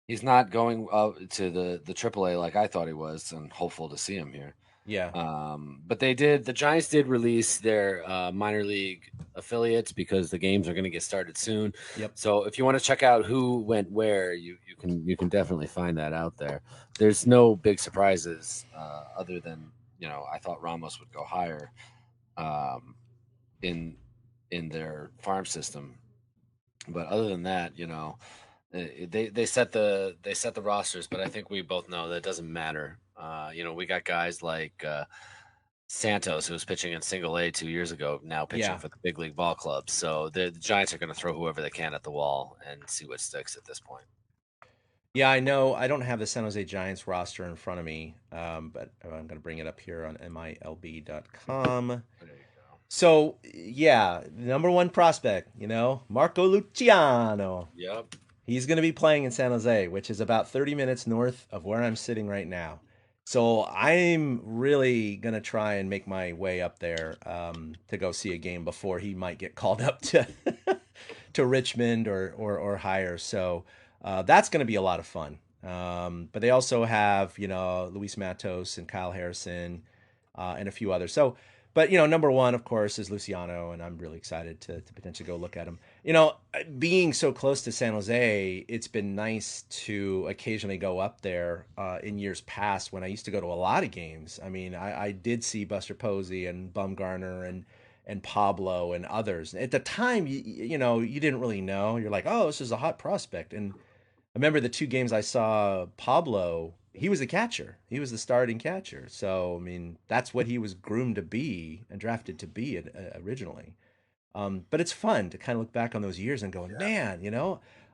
He's not going to the AAA like I thought he was, and hopeful to see him here. Yeah. But the Giants did release their minor league affiliates, because the games are going to get started soon. Yep. So if you want to check out who went where, you can definitely find that out there. There's no big surprises other than, I thought Ramos would go higher in their farm system. But other than that, they set the rosters, but I think we both know that it doesn't matter. We got guys like Santos, who was pitching in single A 2 years ago, now pitching for the big league ball club. So the Giants are going to throw whoever they can at the wall and see what sticks at this point. Yeah, I know. I don't have the San Jose Giants roster in front of me, but I'm going to bring it up here on MILB.com. So, number one prospect, Marco Luciano. Yep. He's going to be playing in San Jose, which is about 30 minutes north of where I'm sitting right now. So I'm really going to try and make my way up there to go see a game before he might get called up to to Richmond or higher. So that's going to be a lot of fun. But they also have, Luis Matos and Kyle Harrison and a few others. So, but, number one, of course, is Luciano, and I'm really excited to potentially go look at him. Being so close to San Jose, it's been nice to occasionally go up there in years past when I used to go to a lot of games. I mean, I did see Buster Posey and Bumgarner and Pablo and others. At the time, you didn't really know. You're like, oh, this is a hot prospect. And I remember the 2 games I saw Pablo, he was a catcher. He was the starting catcher. So, I mean, that's what he was groomed to be and drafted to be originally. But it's fun to kind of look back on those years and go, man,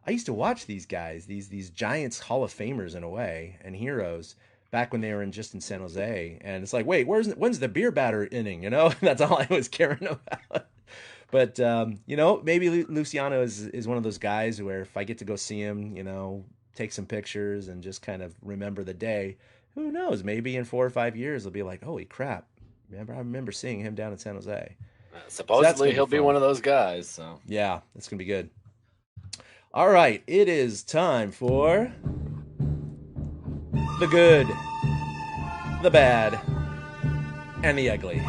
I used to watch these guys, these Giants Hall of Famers in a way and heroes back when they were in San Jose. And it's like, wait, when's the beer batter inning? That's all I was caring about. But, maybe Luciano is one of those guys where if I get to go see him, take some pictures and just kind of remember the day, who knows? Maybe in 4 or 5 years, it'll be like, holy crap. I remember seeing him down in San Jose. Supposedly he'll be one of those guys. So yeah, that's going to be good. All right. It is time for the good, the bad, and the ugly.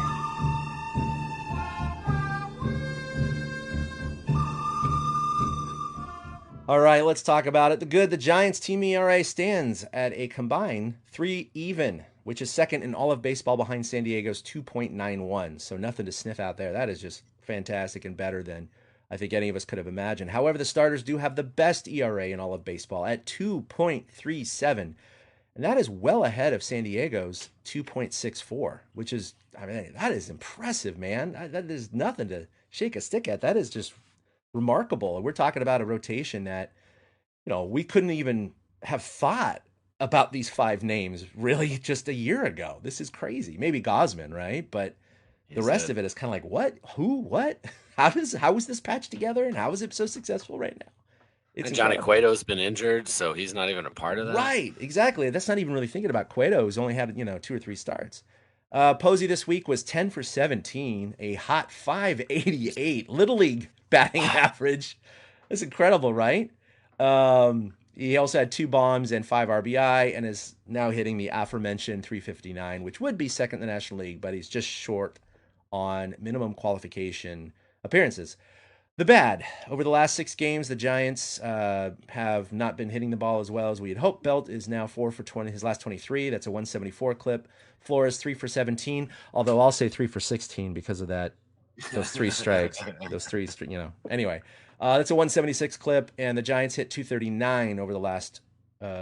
All right, let's talk about it. The good, the Giants team ERA stands at a combined 3 even, which is second in all of baseball behind San Diego's 2.91. So nothing to sniff out there. That is just fantastic and better than I think any of us could have imagined. However, the starters do have the best ERA in all of baseball at 2.37. And that is well ahead of San Diego's 2.64, which is, that is impressive, man. That is nothing to shake a stick at. That is just remarkable. We're talking about a rotation that, we couldn't even have thought about these 5 names really just a year ago. This is crazy. Maybe Gosman, right? But the rest of it is kind of like, what? Who? What? How was this patched together, and how is it so successful right now? And Johnny Cueto's been injured, so he's not even a part of that. Right, exactly. That's not even really thinking about Cueto, who's only had 2 or 3 starts. Posey this week was 10 for 17, a hot 588 Little League batting average. That's incredible, right? He also had 2 bombs and 5 RBI and is now hitting the aforementioned 359, which would be second in the National League, but he's just short on minimum qualification appearances. The bad, over the last 6 games, the Giants have not been hitting the ball as well as we had hoped. Belt is now 4 for 20, his last 23. That's a 174 clip. Flores 3 for 17, although I'll say 3 for 16 because of those 3 strikes. Anyway, that's a 176 clip, and the Giants hit 239 over the last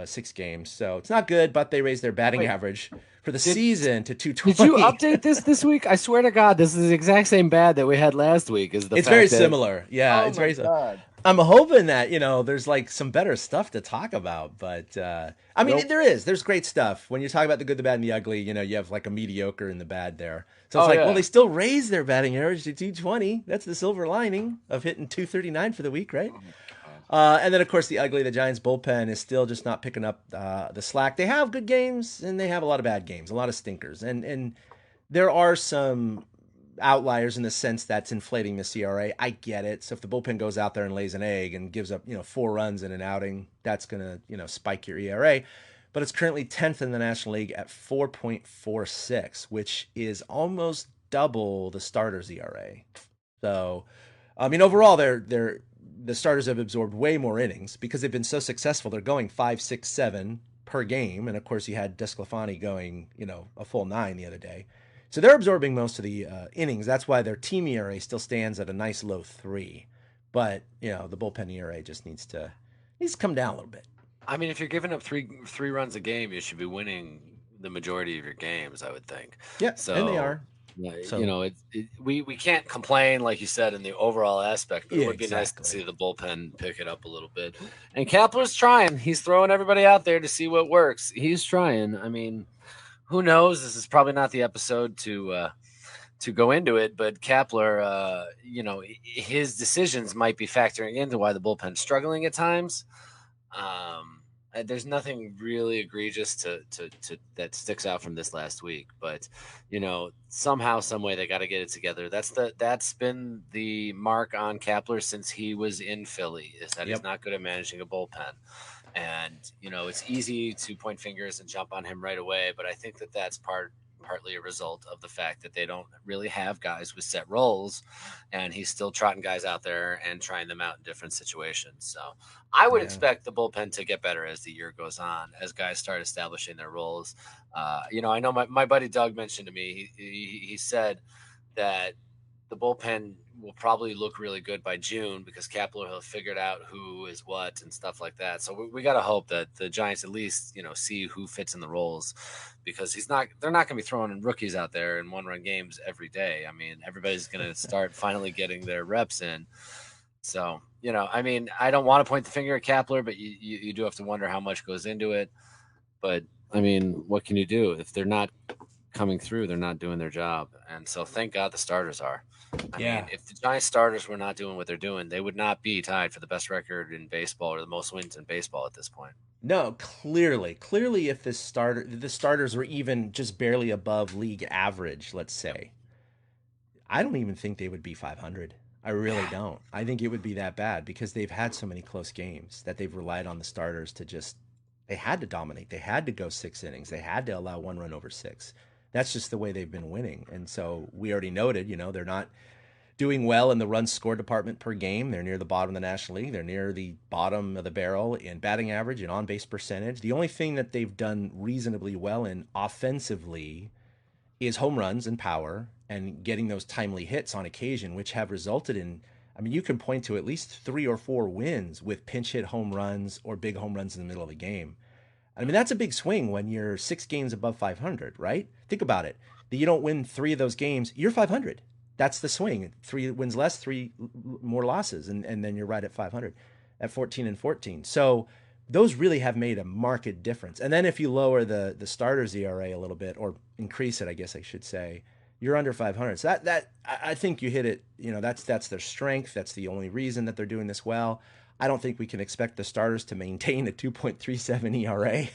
6 games. So it's not good, but they raised their batting average for the season to 220. Did you update this week? I swear to God, this is the exact same bad that we had last week. It's very similar. Yeah, it's very similar. I'm hoping that, there's like some better stuff to talk about, but there's great stuff. When you talk about the good, the bad, and the ugly, you have like a mediocre and the bad there. So it's well, they still raised their batting average to 220. That's the silver lining of hitting 239 for the week, right? And then, of course, the ugly, the Giants bullpen is still just not picking up the slack. They have good games, and they have a lot of bad games, a lot of stinkers. And there are some outliers in the sense that's inflating the CRA. I get it. So if the bullpen goes out there and lays an egg and gives up, 4 runs in an outing, that's going to, spike your ERA. But it's currently 10th in the National League at 4.46, which is almost double the starters' ERA. So, overall, the starters have absorbed way more innings because they've been so successful. They're going 5, 6, 7 per game. And of course, you had Desclafani going, a full 9 the other day. So they're absorbing most of the innings. That's why their team ERA still stands at a nice low 3. But, the bullpen ERA just needs to come down a little bit. If you're giving up three runs a game, you should be winning the majority of your games, I would think. Yeah, so, and they are. Yeah, so, we can't complain, like you said, in the overall aspect, but it would be nice to see the bullpen pick it up a little bit. And Kapler's trying. He's throwing everybody out there to see what works. He's trying. Who knows? This is probably not the episode to go into it, but Kapler, his decisions might be factoring into why the bullpen's struggling at times. there's nothing really egregious to that sticks out from this last week, but somehow, some way they got to get it together. That's been the mark on Kapler since he was in Philly, is that he's not good at managing a bullpen. And it's easy to point fingers and jump on him right away, but I think that's partly a result of the fact that they don't really have guys with set roles, and he's still trotting guys out there and trying them out in different situations. So I would expect the bullpen to get better as the year goes on, as guys start establishing their roles. I know my buddy Doug mentioned to me, he said that the bullpen will probably look really good by June because Kapler will have figured out who is what and stuff like that. So we got to hope that the Giants at least, see who fits in the roles, because they're not going to be throwing rookies out there in 1-run games every day. I mean, everybody's going to start finally getting their reps in. So, I don't want to point the finger at Kapler, but you do have to wonder how much goes into it. But I mean, what can you do if they're not coming through? They're not doing their job. And so thank God the starters are. I mean, if the Giants starters were not doing what they're doing, they would not be tied for the best record in baseball or the most wins in baseball at this point. No, clearly, if the starters were even just barely above league average, let's say, I don't even think they would be 500. I really don't. I think it would be that bad because they've had so many close games that they've relied on the starters to they had to dominate. They had to go 6 innings. They had to allow 1 run over 6. That's just the way they've been winning. And so we already noted, they're not doing well in the run score department per game. They're near the bottom of the National League. They're near the bottom of the barrel in batting average and on-base percentage. The only thing that they've done reasonably well in offensively is home runs and power and getting those timely hits on occasion, which have resulted in, you can point to at least 3 or 4 wins with pinch hit home runs or big home runs in the middle of the game. That's a big swing when you're 6 games above 500, right? Think about it. You don't win 3 of those games, you're 500. That's the swing. 3 wins less, 3 more losses, and then you're right at 500 at 14-14. So those really have made a marked difference. And then if you lower the starters ERA a little bit, or increase it, I guess I should say, you're under 500. So that I think you hit it. That's their strength. That's the only reason that they're doing this well. I don't think we can expect the starters to maintain a 2.37 ERA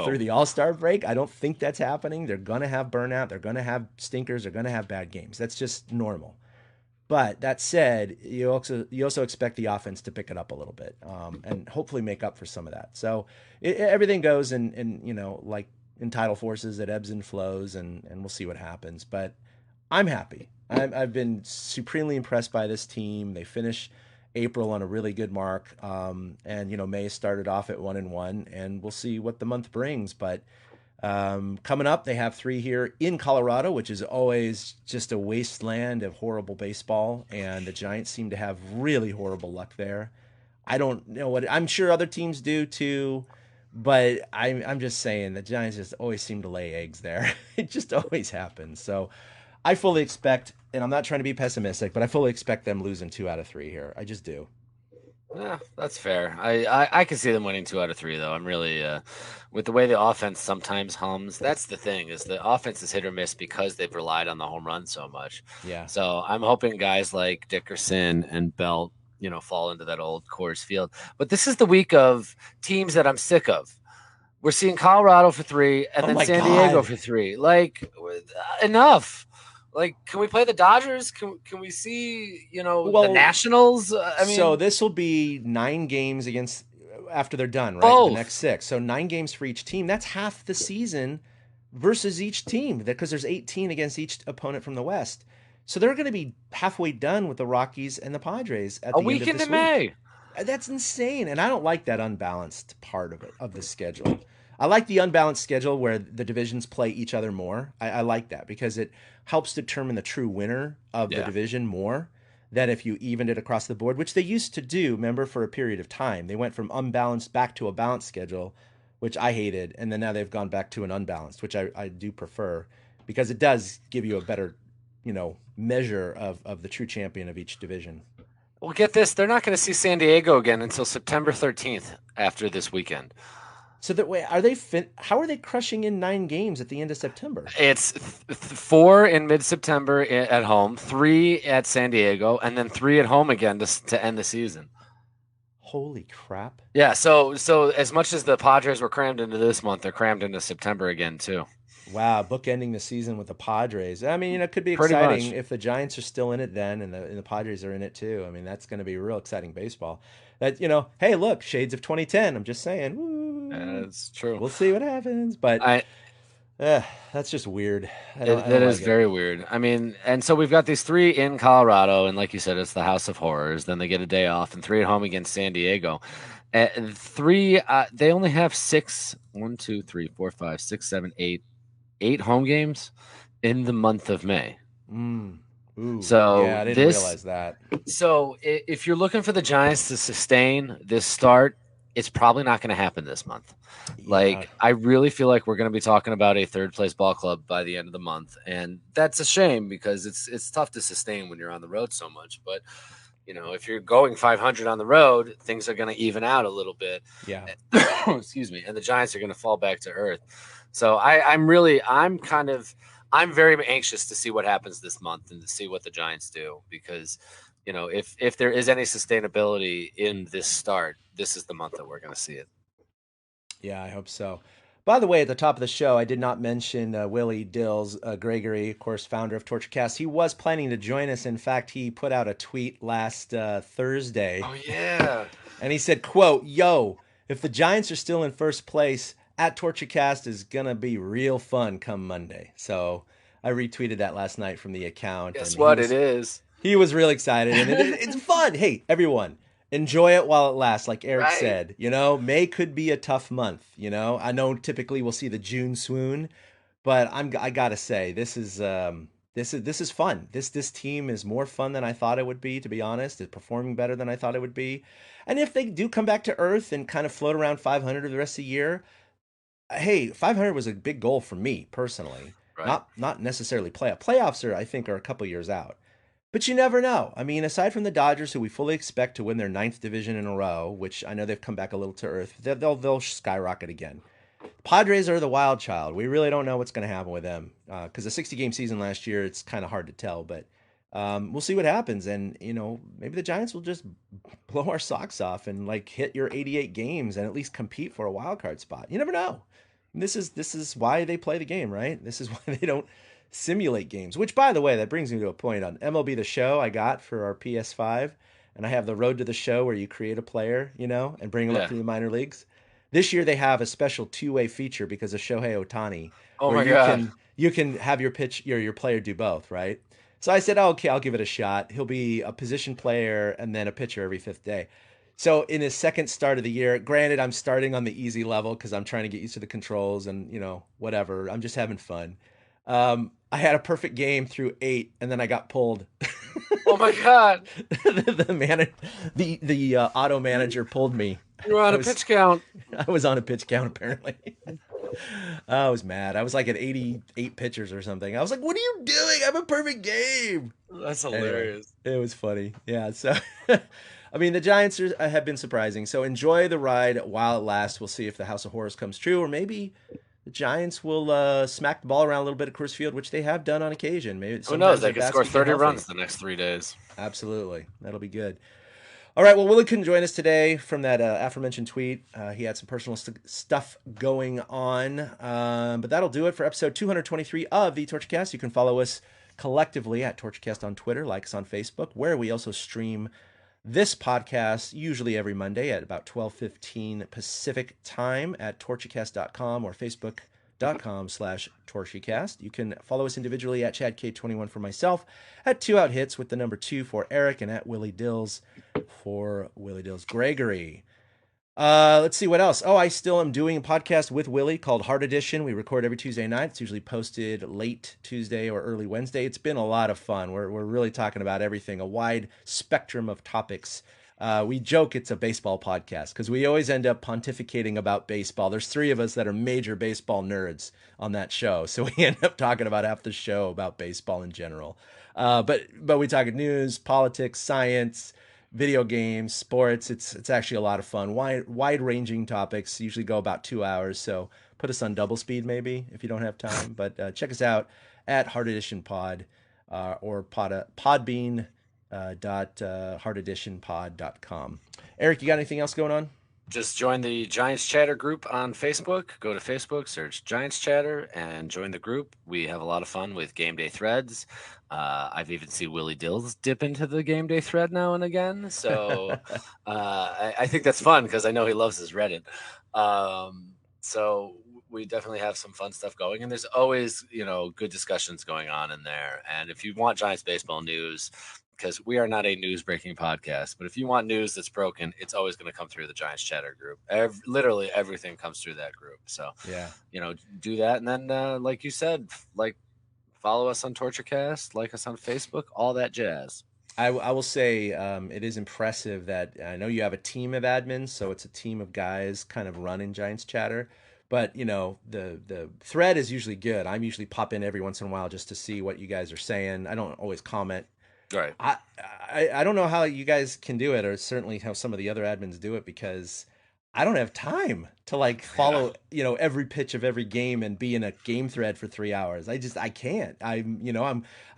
through the All-Star break. I don't think that's happening. They're going to have burnout. They're going to have stinkers. They're going to have bad games. That's just normal. But that said, you also expect the offense to pick it up a little bit and hopefully make up for some of that. So everything goes in like in tidal forces, it ebbs and flows, and we'll see what happens. But I'm happy. I've been supremely impressed by this team. They finish April on a really good mark. And May started off at 1-1, and we'll see what the month brings. But coming up, they have 3 here in Colorado, which is always just a wasteland of horrible baseball. And the Giants seem to have really horrible luck there. I don't know what, I'm sure other teams do too, but I'm just saying the Giants just always seem to lay eggs there. It just always happens. So I fully expect, and I'm not trying to be pessimistic, but I fully expect them losing 2 out of 3 here. I just do. Yeah, that's fair. I can see them winning 2 out of 3, though. I'm really, with the way the offense sometimes hums, that's the thing, is the offense is hit or miss because they've relied on the home run so much. Yeah. So I'm hoping guys like Dickerson and Belt, fall into that old Coors Field. But this is the week of teams that I'm sick of. We're seeing Colorado for 3 and then San Diego for 3. Like, enough. Like, can we play the Dodgers? Can we see, the Nationals? So this will be 9 games after they're done, right? Both. The next 6. So 9 games for each team. That's half the season versus each team, because there's 18 against each opponent from the West. So they're going to be halfway done with the Rockies and the Padres at the end of this week. A week into May. That's insane. And I don't like that unbalanced part of the schedule. I like the unbalanced schedule where the divisions play each other more. I like that because it helps determine the true winner of the division more than if you evened it across the board, which they used to do, remember, for a period of time. They went from unbalanced back to a balanced schedule, which I hated, and then now they've gone back to an unbalanced, which I do prefer because it does give you a better, measure of the true champion of each division. Well, get this. They're not going to see San Diego again until September 13th after this weekend. So how are they crushing in 9 games at the end of September? It's 4 in mid-September at home, 3 at San Diego, and then 3 at home again to end the season. Holy crap. Yeah, so as much as the Padres were crammed into this month, they're crammed into September again too. Wow, bookending the season with the Padres. I mean, it could be Pretty exciting much. if the Giants are still in it then, and the Padres are in it too. I mean, that's going to be real exciting baseball. That hey, look, shades of 2010. I'm just saying. Woo. That's true. We'll see what happens, but that's just weird. I don't That is like it. very weird. I mean, and so we've got these 3 in Colorado, and like you said, it's the House of Horrors. Then they get a day off, and 3 at home against San Diego. And 3, they only have 6, 1, 2, 3, 4, 5, 6, 7, 8 home games in the month of May. Ooh, so yeah, I didn't realize that. So if you're looking for the Giants to sustain this start, it's probably not going to happen this month. Like, I really feel like we're going to be talking about a third place ball club by the end of the month. And that's a shame because it's tough to sustain when you're on the road so much. But, if you're going 500 on the road, things are going to even out a little bit. Yeah. Excuse me. And the Giants are going to fall back to earth. So I'm very anxious to see what happens this month and to see what the Giants do because, if there is any sustainability in this start, this is the month that we're going to see it. Yeah, I hope so. By the way, at the top of the show, I did not mention Willie Dills Gregory, of course, founder of TortureCast. He was planning to join us. In fact, he put out a tweet last Thursday. Oh, yeah. And he said, quote, "Yo, if the Giants are still in first place, at TortureCast is going to be real fun come Monday." So I retweeted that last night from the account. Guess what? It is. He was real excited. And it's fun. Hey, everyone. Enjoy it while it lasts, like Eric said. May could be a tough month. I know typically we'll see the June swoon, but I gotta say this is fun. This team is more fun than I thought it would be. To be honest, it's performing better than I thought it would be. And if they do come back to earth and kind of float around 500 for the rest of the year, hey, 500 was a big goal for me personally. Right. Not necessarily playoffs I think are a couple years out. But you never know. I mean, aside from the Dodgers, who we fully expect to win their 9th division in a row, which I know they've come back a little to earth, they'll skyrocket again. Padres are the wild child. We really don't know what's going to happen with them because the 60-game season last year, it's kind of hard to tell. But we'll see what happens, and maybe the Giants will just blow our socks off and hit your 88 games and at least compete for a wild card spot. You never know. This is why they play the game, right? This is why they don't simulate games, which, by the way, that brings me to a point on MLB The Show I got for our PS5, and I have the Road to the Show where you create a player, and bring them up through the minor leagues. This year they have a special 2-way feature because of Shohei Ohtani. Oh my God. You can have your player do both, right? So I said, okay, I'll give it a shot. He'll be a position player and then a pitcher every 5th day. So in his second start of the year, granted, I'm starting on the easy level because I'm trying to get used to the controls and, whatever. I'm just having fun. I had a perfect game through 8, and then I got pulled. Oh my God! the auto manager pulled me. You were on a pitch count. I was on a pitch count apparently. I was mad. I was like at 88 pitchers or something. I was like, "What are you doing? I have a perfect game." That's hilarious. Anyway, it was funny. Yeah. So, I mean, the Giants have been surprising. So enjoy the ride while it lasts. We'll see if the House of Horrors comes true, or maybe the Giants will smack the ball around a little bit at Coors Field, which they have done on occasion. Maybe who knows? They could score 30 runs the next 3 days. Absolutely, that'll be good. All right, well, Willie couldn't join us today from that aforementioned tweet. He had some personal stuff going on, but that'll do it for episode 223 of the TortureCast. You can follow us collectively at TortureCast on Twitter, like us on Facebook, where we also stream this podcast usually every Monday at about 12:15 Pacific time at torturecast.com or facebook.com/TortureCast. You can follow us individually at ChadK21 for myself, at 2OutHits with the number 2 for Eric, and at Willie Dills for Willie Dills Gregory. Let's see what else. Oh, I still am doing a podcast with Willie called Hard Edition. We record every Tuesday night. It's usually posted late Tuesday or early Wednesday. It's been a lot of fun. We're really talking about everything, a wide spectrum of topics. We joke it's a baseball podcast because we always end up pontificating about baseball. There's 3 of us that are major baseball nerds on that show, so we end up talking about half the show about baseball in general. But we talk news, politics, science, video games, sports. It's actually a lot of fun. Wide-ranging topics. Usually go about 2 hours, so put us on double speed maybe if you don't have time. But check us out at Hard Edition Pod or Podbean. hearteditionpod.com. Eric, you got anything else going on? Just join the Giants Chatter group on Facebook. Go to Facebook, search Giants Chatter, and join the group. We have a lot of fun with game day threads. I've even seen Willie Dills dip into the game day thread now and again. So I think that's fun because I know he loves his Reddit. So we definitely have some fun stuff going, and there's always, good discussions going on in there. And if you want Giants baseball news, because we are not a news breaking podcast, but if you want news that's broken, it's always going to come through the Giants Chatter group. Literally everything comes through that group. So, do that. And then, like you said, follow us on TortureCast, like us on Facebook, all that jazz. I will say it is impressive that I know you have a team of admins, so it's a team of guys kind of running Giants Chatter. But, the thread is usually good. I'm usually pop in every once in a while just to see what you guys are saying. I don't always comment. Right. I don't know how you guys can do it, or certainly how some of the other admins do it, because I don't have time to follow, every pitch of every game and be in a game thread for 3 hours. I can't. I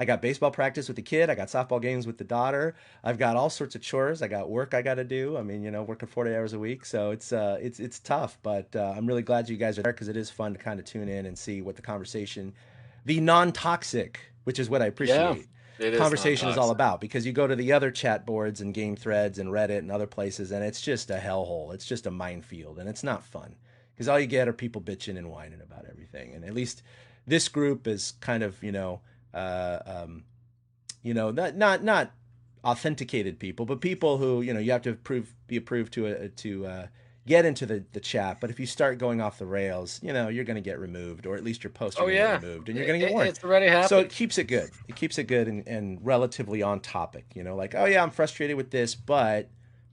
got baseball practice with the kid. I got softball games with the daughter. I've got all sorts of chores. I got work I got to do. I mean, working 40 hours a week. So it's tough, but I'm really glad you guys are there because it is fun to kind of tune in and see what the non-toxic, which is what I appreciate. Conversation is all about, because you go to the other chat boards and game threads and Reddit and other places, and it's just a hellhole. It's just a minefield, and it's not fun because all you get are people bitching and whining about everything. And at least this group is kind of not authenticated people, but people who you have to be approved to get into the chat. But if you start going off the rails, you're going to get removed, or at least your post are get removed, and you're going to get warned. It's already happened. So it keeps it good. It keeps it good and relatively on topic. Oh yeah, I'm frustrated with this, but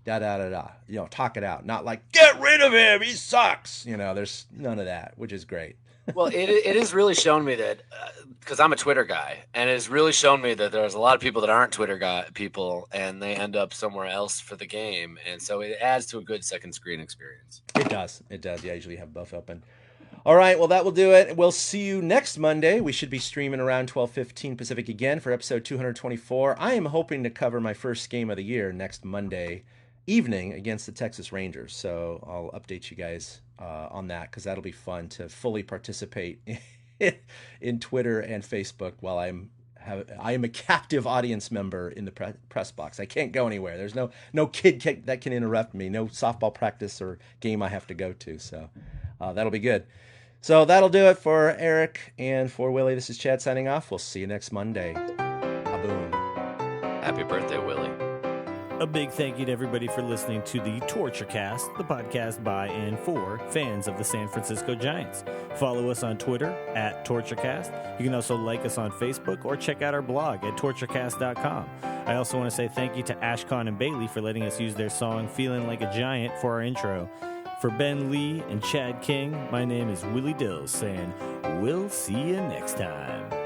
talk it out. Not like, get rid of him, he sucks. There's none of that, which is great. Well, it has really shown me that, because I'm a Twitter guy, and it has really shown me that there's a lot of people that aren't Twitter people, and they end up somewhere else for the game, and so it adds to a good second screen experience. It does. Yeah, I usually have both open. All right, well, that will do it. We'll see you next Monday. We should be streaming around 12:15 Pacific again for episode 224. I am hoping to cover my first game of the year next Monday evening against the Texas Rangers, so I'll update you guys on that, because that'll be fun to fully participate in Twitter and Facebook while I am a captive audience member in the press box. I can't go anywhere. There's no kid that can interrupt me. No softball practice or game I have to go to. So that'll be good. So that'll do it for Eric and for Willie. This is Chad signing off. We'll see you next Monday. Boom. Happy birthday, Willie. A big thank you to everybody for listening to the TortureCast, the podcast by and for fans of the San Francisco Giants. Follow us on Twitter at TortureCast. You can also like us on Facebook or check out our blog at TortureCast.com. I also want to say thank you to Ashcon and Bailey for letting us use their song Feeling Like a Giant for our intro. For Ben Lee and Chad King, my name is Willie Dills saying, we'll see you next time.